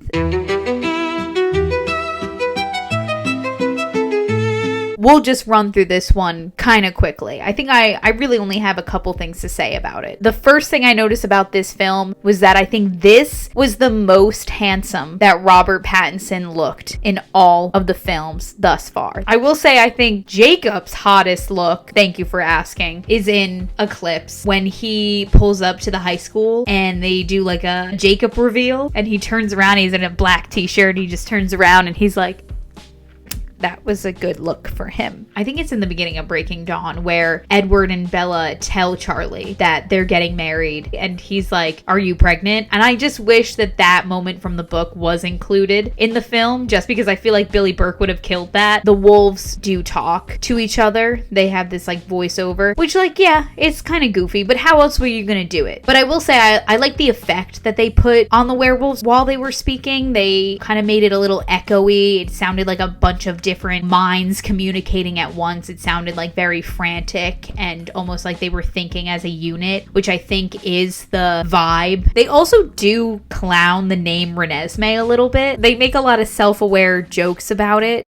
We'll just run through this one kind of quickly. I think I really only have a couple things to say about it. The first thing I noticed about this film was that I think this was the most handsome that Robert Pattinson looked in all of the films thus far. I will say I think Jacob's hottest look, thank you for asking, is in Eclipse when he pulls up to the high school and they do like a Jacob reveal and he turns around, he's in a black t-shirt, he just turns around and he's like, that was a good look for him. I think it's in the beginning of Breaking Dawn where Edward and Bella tell Charlie that they're getting married and he's like, are you pregnant? And I just wish that that moment from the book was included in the film, just because I feel like Billy Burke would have killed that. The wolves do talk to each other. They have this like voiceover, which like, yeah, it's kind of goofy, but how else were you gonna do it? But I will say I like the effect that they put on the werewolves while they were speaking. They kind of made it a little echoey. It sounded like a bunch of different minds communicating at once. It sounded like very frantic and almost like they were thinking as a unit, which I think is the vibe. They also do clown the name Renesmee a little bit. They make a lot of self-aware jokes about it.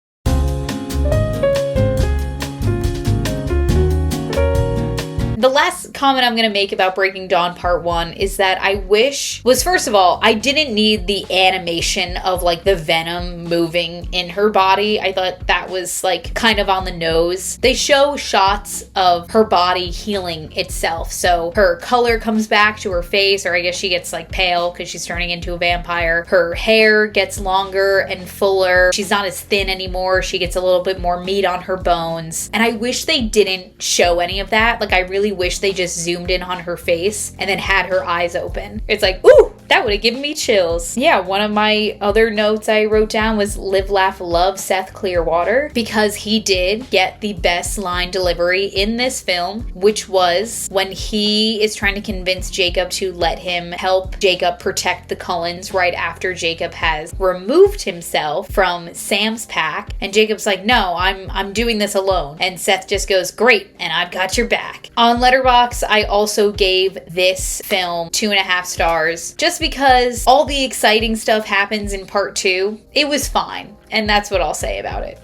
The last comment I'm going to make about Breaking Dawn Part 1 is that I wish was, first of all, I didn't need the animation of like the venom moving in her body. I thought that was like kind of on the nose. They show shots of her body healing itself. So her color comes back to her face, or I guess she gets like pale because she's turning into a vampire. Her hair gets longer and fuller. She's not as thin anymore. She gets a little bit more meat on her bones. And I wish they didn't show any of that. Like I really wish they just zoomed in on her face and then had her eyes open. It's like, ooh, that would have given me chills. Yeah, one of my other notes I wrote down was live, laugh, love Seth Clearwater, because he did get the best line delivery in this film, which was when he is trying to convince Jacob to let him help Jacob protect the Cullens right after Jacob has removed himself from Sam's pack. And Jacob's like, no, I'm doing this alone. And Seth just goes, great, and I've got your back. On Letterboxd, I also gave this film 2.5 stars, just because all the exciting stuff happens in part 2. It was fine, and that's what I'll say about it.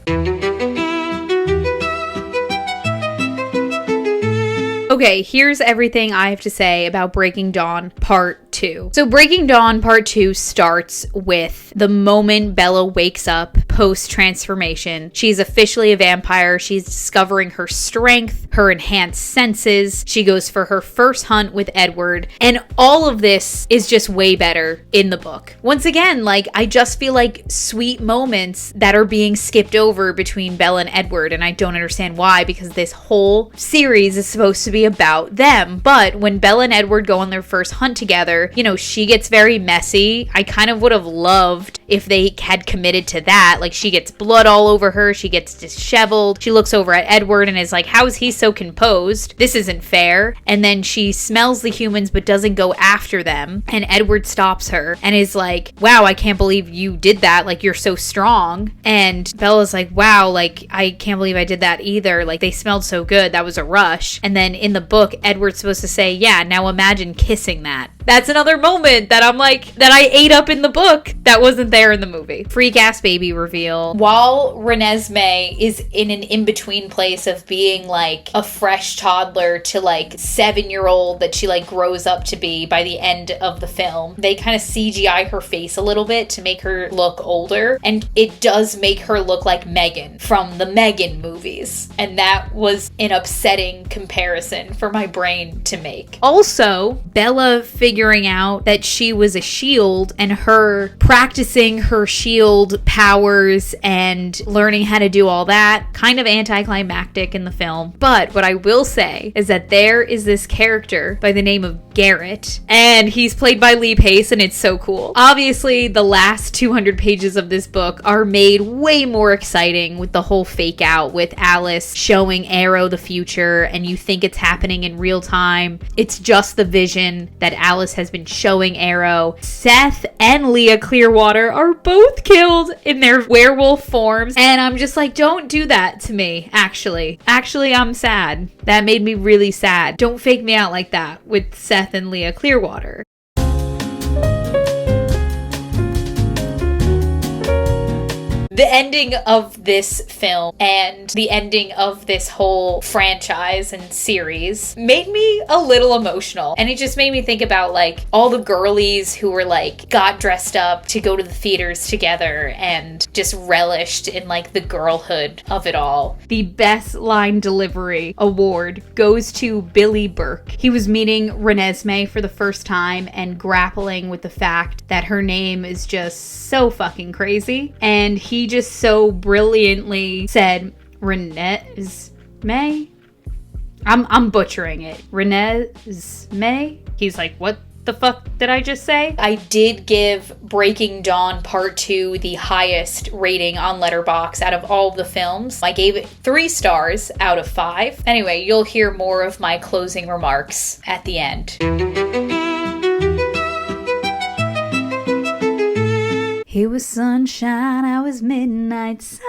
Okay, here's everything I have to say about Breaking Dawn Part 2. So Breaking Dawn Part 2 starts with the moment Bella wakes up post-transformation. She's officially a vampire. She's discovering her strength, her enhanced senses. She goes for her first hunt with Edward. And all of this is just way better in the book. Once again, like, I just feel like sweet moments that are being skipped over between Bella and Edward, and I don't understand why, because this whole series is supposed to be about them. But when Bella and Edward go on their first hunt together, you know, she gets very messy. I kind of would have loved if they had committed to that. Like, she gets blood all over her, she gets disheveled, she looks over at Edward and is like, how is he so composed? This isn't fair. And then she smells the humans but doesn't go after them, and Edward stops her and is like, wow, I can't believe you did that, like, you're so strong. And Bella's like, wow, like, I can't believe I did that either, like, they smelled so good, that was a rush. And then in the book, Edward's supposed to say, yeah, now imagine kissing that. That's another moment that I'm like, that I ate up in the book that wasn't there in the movie. Freak ass baby reveal. While Renesmee is in an in-between place of being like a fresh toddler to like 7-year-old that she like grows up to be by the end of the film, they kind of CGI her face a little bit to make her look older. And it does make her look like Megan from the Megan movies. And that was an upsetting comparison for my brain to make. Also, Bella figuring out that she was a shield and her practicing her shield powers and learning how to do all that, kind of anticlimactic in the film. But what I will say is that there is this character by the name of Garrett, and he's played by Lee Pace, and it's so cool. Obviously, the last 200 pages of this book are made way more exciting with the whole fake out with Alice showing Arrow the future, and you think it's happening in real time. It's just the vision that Alice has been showing Arrow. Seth and Leah Clearwater are both killed in their werewolf forms, and I'm just like, don't do that to me, actually. Actually, I'm sad. That made me really sad. Don't fake me out like that with Seth and Leah Clearwater. The ending of this film and the ending of this whole franchise and series made me a little emotional. And it just made me think about like all the girlies who were like got dressed up to go to the theaters together and just relished in like the girlhood of it all. The best line delivery award goes to Billy Burke. He was meeting Renesmee for the first time and grappling with the fact that her name is just so fucking crazy. And he just so brilliantly said Renesmee. I'm butchering it. Renesmee. He's like, what the fuck did I just say? I did give Breaking Dawn Part 2 the highest rating on Letterboxd out of all of the films. I gave it 3 stars out of 5. Anyway, you'll hear more of my closing remarks at the end. He was sunshine, I was midnight sun.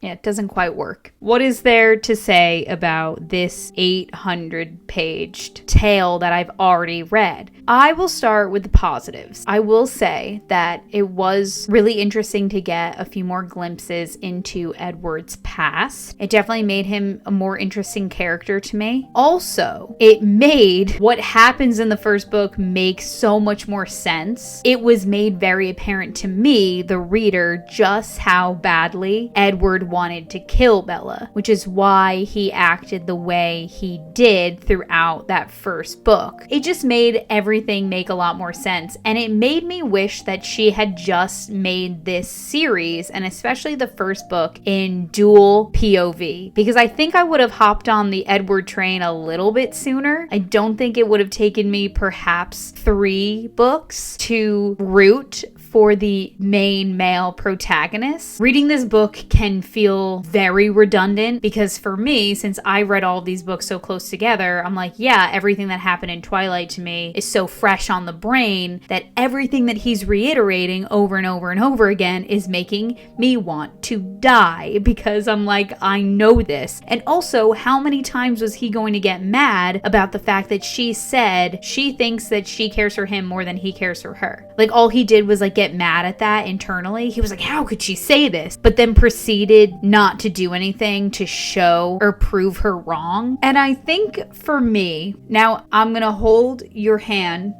Yeah, it doesn't quite work. What is there to say about this 800-paged tale that I've already read? I will start with the positives. I will say that it was really interesting to get a few more glimpses into Edward's past. It definitely made him a more interesting character to me. Also, it made what happens in the first book make so much more sense. It was made very apparent to me, the reader, just how badly Edward wanted to kill Bella, which is why he acted the way he did throughout that first book. It just made everything make a lot more sense, and it made me wish that she had just made this series, and especially the first book, in dual POV, because I think I would have hopped on the Edward train a little bit sooner. I don't think it would have taken me perhaps 3 books to root for the main male protagonist. Reading this book can feel very redundant because for me, since I read all of these books so close together, I'm like, yeah, everything that happened in Twilight to me is so fresh on the brain that everything that he's reiterating over and over and over again is making me want to die because I'm like, I know this. And also, how many times was he going to get mad about the fact that she said she thinks that she cares for him more than he cares for her? Like, all he did was like get mad at that internally. He was like, how could she say this? But then proceeded not to do anything to show or prove her wrong. And I think for me, now I'm gonna hold your hand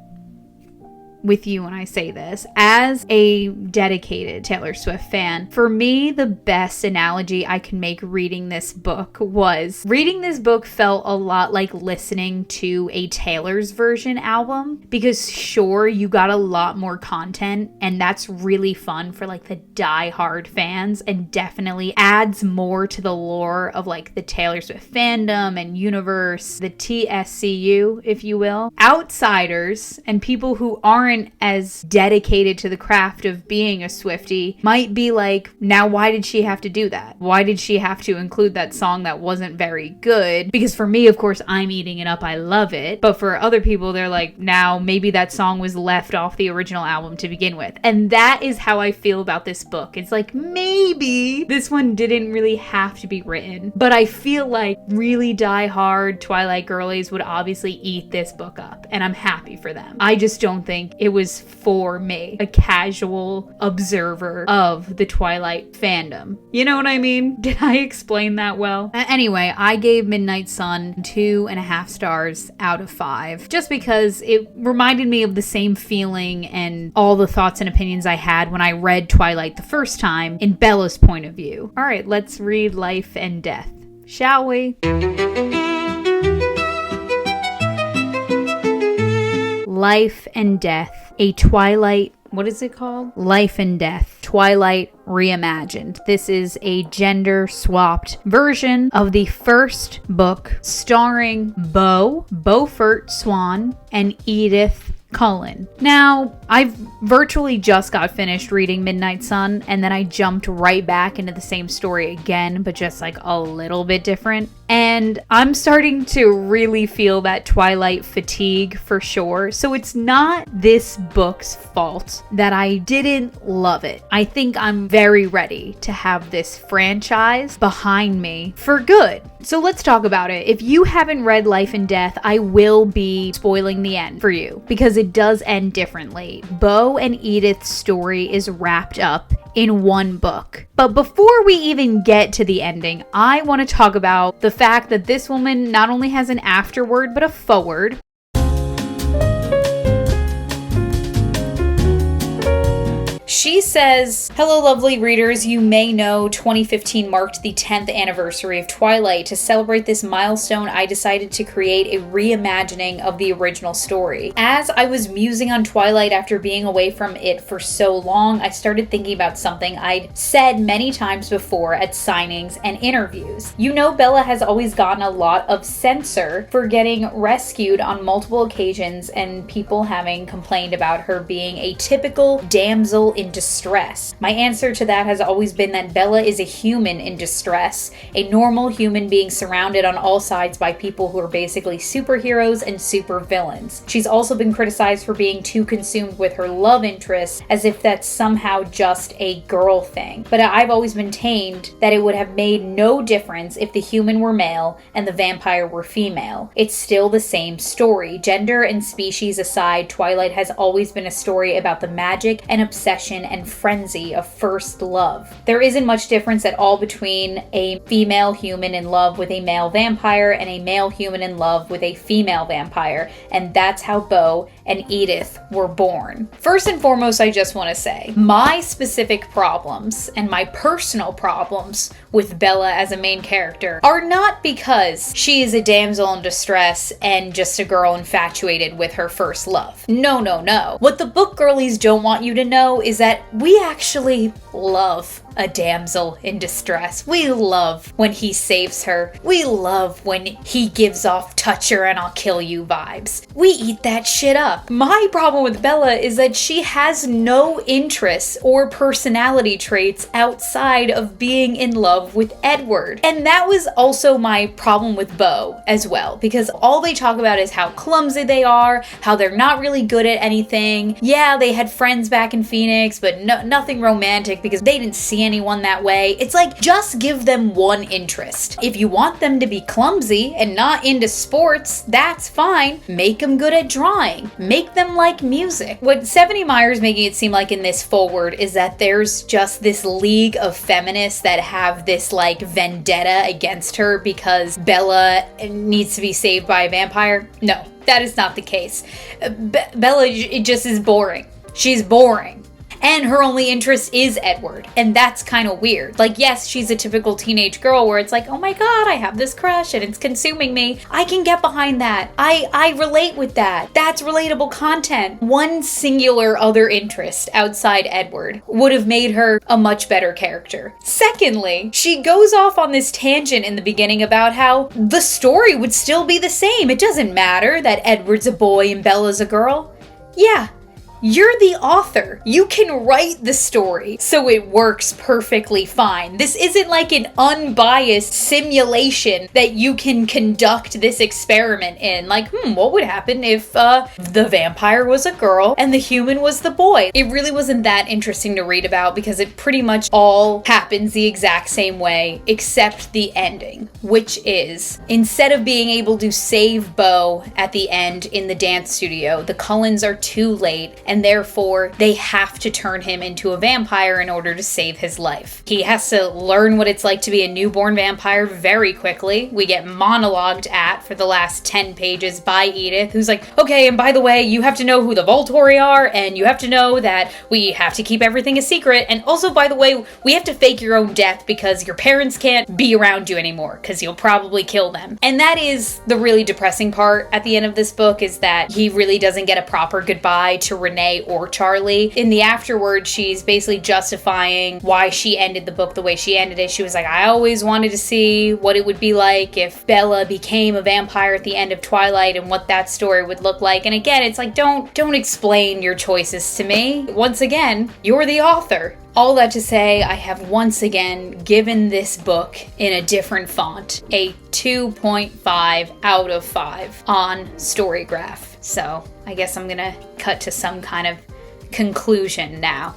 with you when I say this. As a dedicated Taylor Swift fan, for me, the best analogy I can make reading this book felt a lot like listening to a Taylor's version album, because sure, you got a lot more content, and that's really fun for like the die-hard fans, and definitely adds more to the lore of like the Taylor Swift fandom and universe, the TSCU, if you will. Outsiders and people who aren't as dedicated to the craft of being a Swiftie might be like, now why did she have to do that? Why did she have to include that song that wasn't very good? Because for me, of course, I'm eating it up. I love it. But for other people, they're like, now maybe that song was left off the original album to begin with. And that is how I feel about this book. It's like, maybe this one didn't really have to be written, but I feel like really die-hard Twilight girlies would obviously eat this book up, and I'm happy for them. I just don't think it was for me, a casual observer of the Twilight fandom. You know what I mean? Did I explain that well? Anyway, I gave Midnight Sun 2.5 stars out of 5, just because it reminded me of the same feeling and all the thoughts and opinions I had when I read Twilight the first time in Bella's point of view. All right, let's read Life and Death, shall we? Life and Death, a Twilight, what is it called? Life and Death, Twilight Reimagined. This is a gender-swapped version of the first book, starring Beaufort Swan, and Edith Cullen. Now, I've virtually just got finished reading Midnight Sun, and then I jumped right back into the same story again, but just like a little bit different. And I'm starting to really feel that Twilight fatigue for sure. So it's not this book's fault that I didn't love it. I think I'm very ready to have this franchise behind me for good. So let's talk about it. If you haven't read Life and Death, I will be spoiling the end for you because it does end differently. Beau and Edith's story is wrapped up in one book. But before we even get to the ending, I want to talk about the fact that this woman not only has an afterword, but a forward. She says, "Hello, lovely readers. You may know 2015 marked the 10th anniversary of Twilight. To celebrate this milestone, I decided to create a reimagining of the original story. As I was musing on Twilight after being away from it for so long, I started thinking about something I'd said many times before at signings and interviews. You know, Bella has always gotten a lot of censor for getting rescued on multiple occasions and people having complained about her being a typical damsel in distress. My answer to that has always been that Bella is a human in distress, a normal human being surrounded on all sides by people who are basically superheroes and supervillains. She's also been criticized for being too consumed with her love interests, as if that's somehow just a girl thing. But I've always maintained that it would have made no difference if the human were male and the vampire were female. It's still the same story. Gender and species aside, Twilight has always been a story about the magic and obsession and frenzy of first love. There isn't much difference at all between a female human in love with a male vampire and a male human in love with a female vampire, and that's how Beau and Edith were born. First and foremost, I just want to say, my specific problems and my personal problems with Bella as a main character are not because she is a damsel in distress and just a girl infatuated with her first love. No, no, no. What the book girlies don't want you to know is that we actually love a damsel in distress. We love when he saves her. We love when he gives off touch her and I'll kill you vibes. We eat that shit up. My problem with Bella is that she has no interests or personality traits outside of being in love with Edward. And that was also my problem with Beau as well, because all they talk about is how clumsy they are, how they're not really good at anything. Yeah, they had friends back in Phoenix, but nothing romantic because they didn't see anyone that way. It's like, just give them one interest. If you want them to be clumsy and not into sports, that's fine. Make them good at drawing. Make them like music. What Stephanie Meyer's making it seem like in this forward is that there's just this league of feminists that have this like vendetta against her because Bella needs to be saved by a vampire. No. That is not the case. Bella just is boring. She's boring. And her only interest is Edward. And that's kind of weird. Like, yes, she's a typical teenage girl where it's like, oh my god, I have this crush and it's consuming me. I can get behind that. I relate with that. That's relatable content. One singular other interest outside Edward would have made her a much better character. Secondly, she goes off on this tangent in the beginning about how the story would still be the same. It doesn't matter that Edward's a boy and Bella's a girl. Yeah. You're the author. You can write the story so it works perfectly fine. This isn't like an unbiased simulation that you can conduct this experiment in. Like, what would happen if the vampire was a girl and the human was the boy? It really wasn't that interesting to read about because it pretty much all happens the exact same way except the ending, which is instead of being able to save Beau at the end in the dance studio, the Cullens are too late and therefore they have to turn him into a vampire in order to save his life. He has to learn what it's like to be a newborn vampire very quickly. We get monologued at for the last 10 pages by Edith, who's like, okay, and by the way, you have to know who the Volturi are, and you have to know that we have to keep everything a secret, and also, by the way, we have to fake your own death because your parents can't be around you anymore, because you'll probably kill them. And that is the really depressing part at the end of this book, is that he really doesn't get a proper goodbye to Renee or Charlie. In the afterward, she's basically justifying why she ended the book the way she ended it. She was like, I always wanted to see what it would be like if Bella became a vampire at the end of Twilight and what that story would look like. And again, it's like, don't explain your choices to me. Once again, you're the author. All that to say, I have once again given this book in a different font a 2.5 out of 5 on Storygraph. So I guess I'm gonna cut to some kind of conclusion now.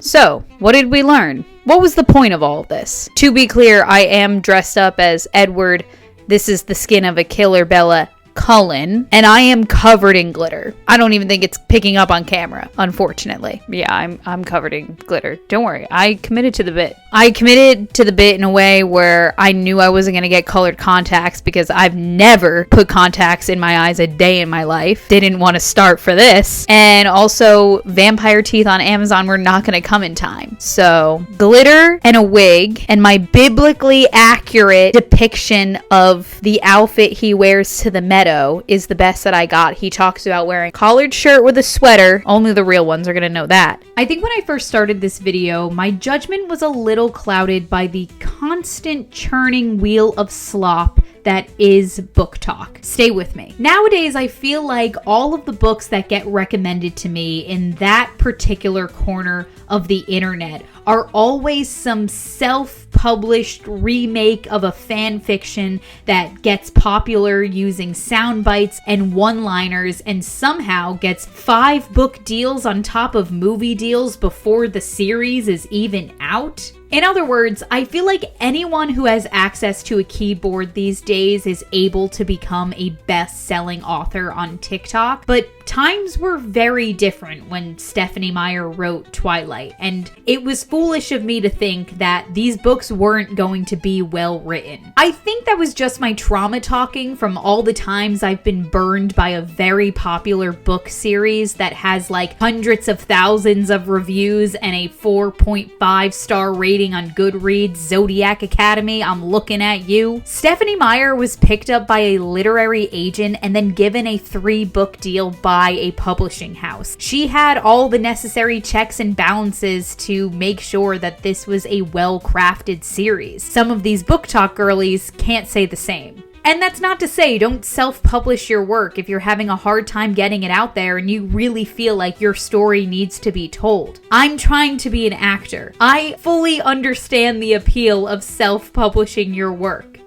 So, what did we learn? What was the point of all of this? To be clear, I am dressed up as Edward. This is the skin of a killer Bella Cullen, and I am covered in glitter. I don't even think it's picking up on camera, unfortunately. Yeah, I'm covered in glitter. Don't worry, I committed to the bit. I committed to the bit in a way where I knew I wasn't going to get colored contacts because I've never put contacts in my eyes a day in my life. Didn't want to start for this. And also, vampire teeth on Amazon were not going to come in time. So, glitter and a wig and my biblically accurate depiction of the outfit he wears to the Meadow is the best that I got. He talks about wearing a collared shirt with a sweater. Only the real ones are going to know that. I think when I first started this video, my judgment was a little clouded by the constant churning wheel of slop that is book talk. Stay with me. Nowadays, I feel like all of the books that get recommended to me in that particular corner of the internet are always some self-published remake of a fan fiction that gets popular using sound bites and one-liners and somehow gets 5 book deals on top of movie deals before the series is even out. In other words, I feel like anyone who has access to a keyboard these days is able to become a best-selling author on TikTok, but times were very different when Stephenie Meyer wrote Twilight, and it was foolish of me to think that these books weren't going to be well written. I think that was just my trauma talking from all the times I've been burned by a very popular book series that has like hundreds of thousands of reviews and a 4.5 star rating on Goodreads. Zodiac Academy, I'm looking at you. Stephenie Meyer was picked up by a literary agent and then given a 3-book deal by a publishing house. She had all the necessary checks and balances to make sure that this was a well-crafted series. Some of these book talk girlies can't say the same. And that's not to say don't self-publish your work if you're having a hard time getting it out there and you really feel like your story needs to be told. I'm trying to be an actor. I fully understand the appeal of self-publishing your work.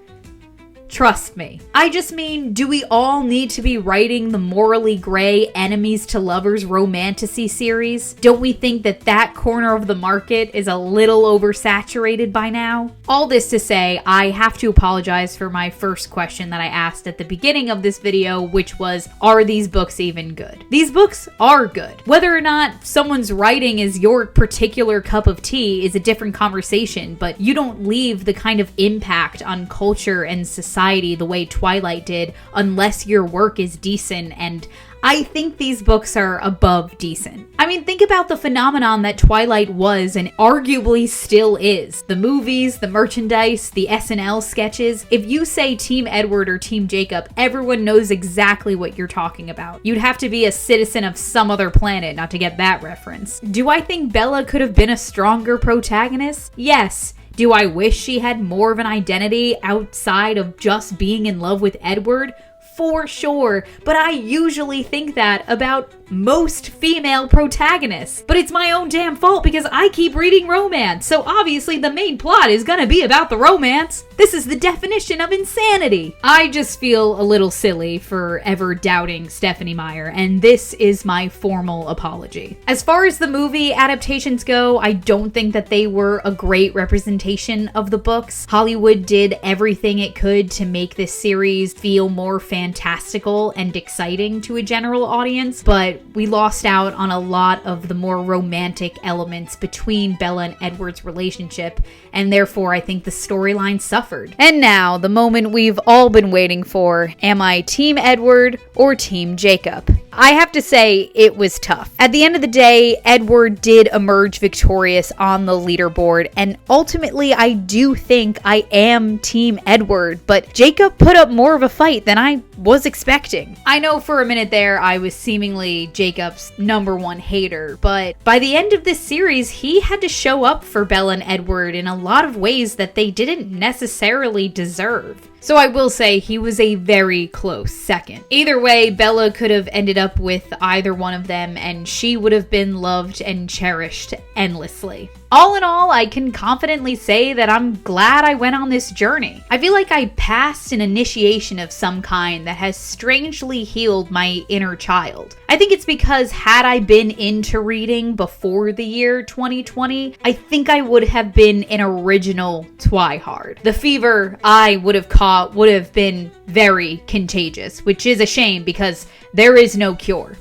Trust me. I just mean, do we all need to be writing the morally gray enemies to lovers romantasy series? Don't we think that that corner of the market is a little oversaturated by now? All this to say, I have to apologize for my first question that I asked at the beginning of this video, which was, are these books even good? These books are good. Whether or not someone's writing is your particular cup of tea is a different conversation, but you don't leave the kind of impact on culture and society the way Twilight did unless your work is decent, and I think these books are above decent. I mean, think about the phenomenon that Twilight was and arguably still is. The movies, the merchandise, the SNL sketches. If you say Team Edward or Team Jacob, everyone knows exactly what you're talking about. You'd have to be a citizen of some other planet not to get that reference. Do I think Bella could have been a stronger protagonist? Yes. Do I wish she had more of an identity outside of just being in love with Edward? For sure, but I usually think that about most female protagonists. But it's my own damn fault because I keep reading romance, so obviously the main plot is gonna be about the romance. This is the definition of insanity. I just feel a little silly for ever doubting Stephenie Meyer, and this is my formal apology. As far as the movie adaptations go, I don't think that they were a great representation of the books. Hollywood did everything it could to make this series feel more fantastical and exciting to a general audience, but we lost out on a lot of the more romantic elements between Bella and Edward's relationship, and therefore I think the storyline suffered. And now, the moment we've all been waiting for, am I Team Edward or Team Jacob? I have to say, it was tough. At the end of the day, Edward did emerge victorious on the leaderboard, and ultimately I do think I am Team Edward, but Jacob put up more of a fight than I was expecting. I know for a minute there I was seemingly Jacob's #1 hater, but by the end of this series, he had to show up for Bella and Edward in a lot of ways that they didn't necessarily deserve. So I will say he was a very close second. Either way, Bella could have ended up with either one of them, and she would have been loved and cherished endlessly. All in all, I can confidently say that I'm glad I went on this journey. I feel like I passed an initiation of some kind that has strangely healed my inner child. I think it's because had I been into reading before the year 2020, I think I would have been an original Twihard. The fever I would have caught would have been very contagious, which is a shame because there is no cure.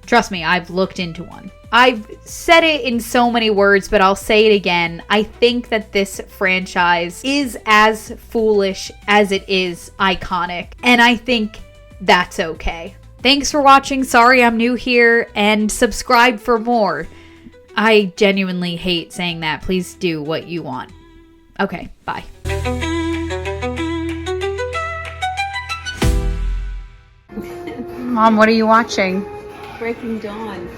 Trust me, I've looked into one. I've said it in so many words, but I'll say it again. I think that this franchise is as foolish as it is iconic, and I think that's okay. Thanks for watching. Sorry I'm new here, and subscribe for more. I genuinely hate saying that. Please do what you want. Okay, bye. Mom, what are you watching? Breaking Dawn.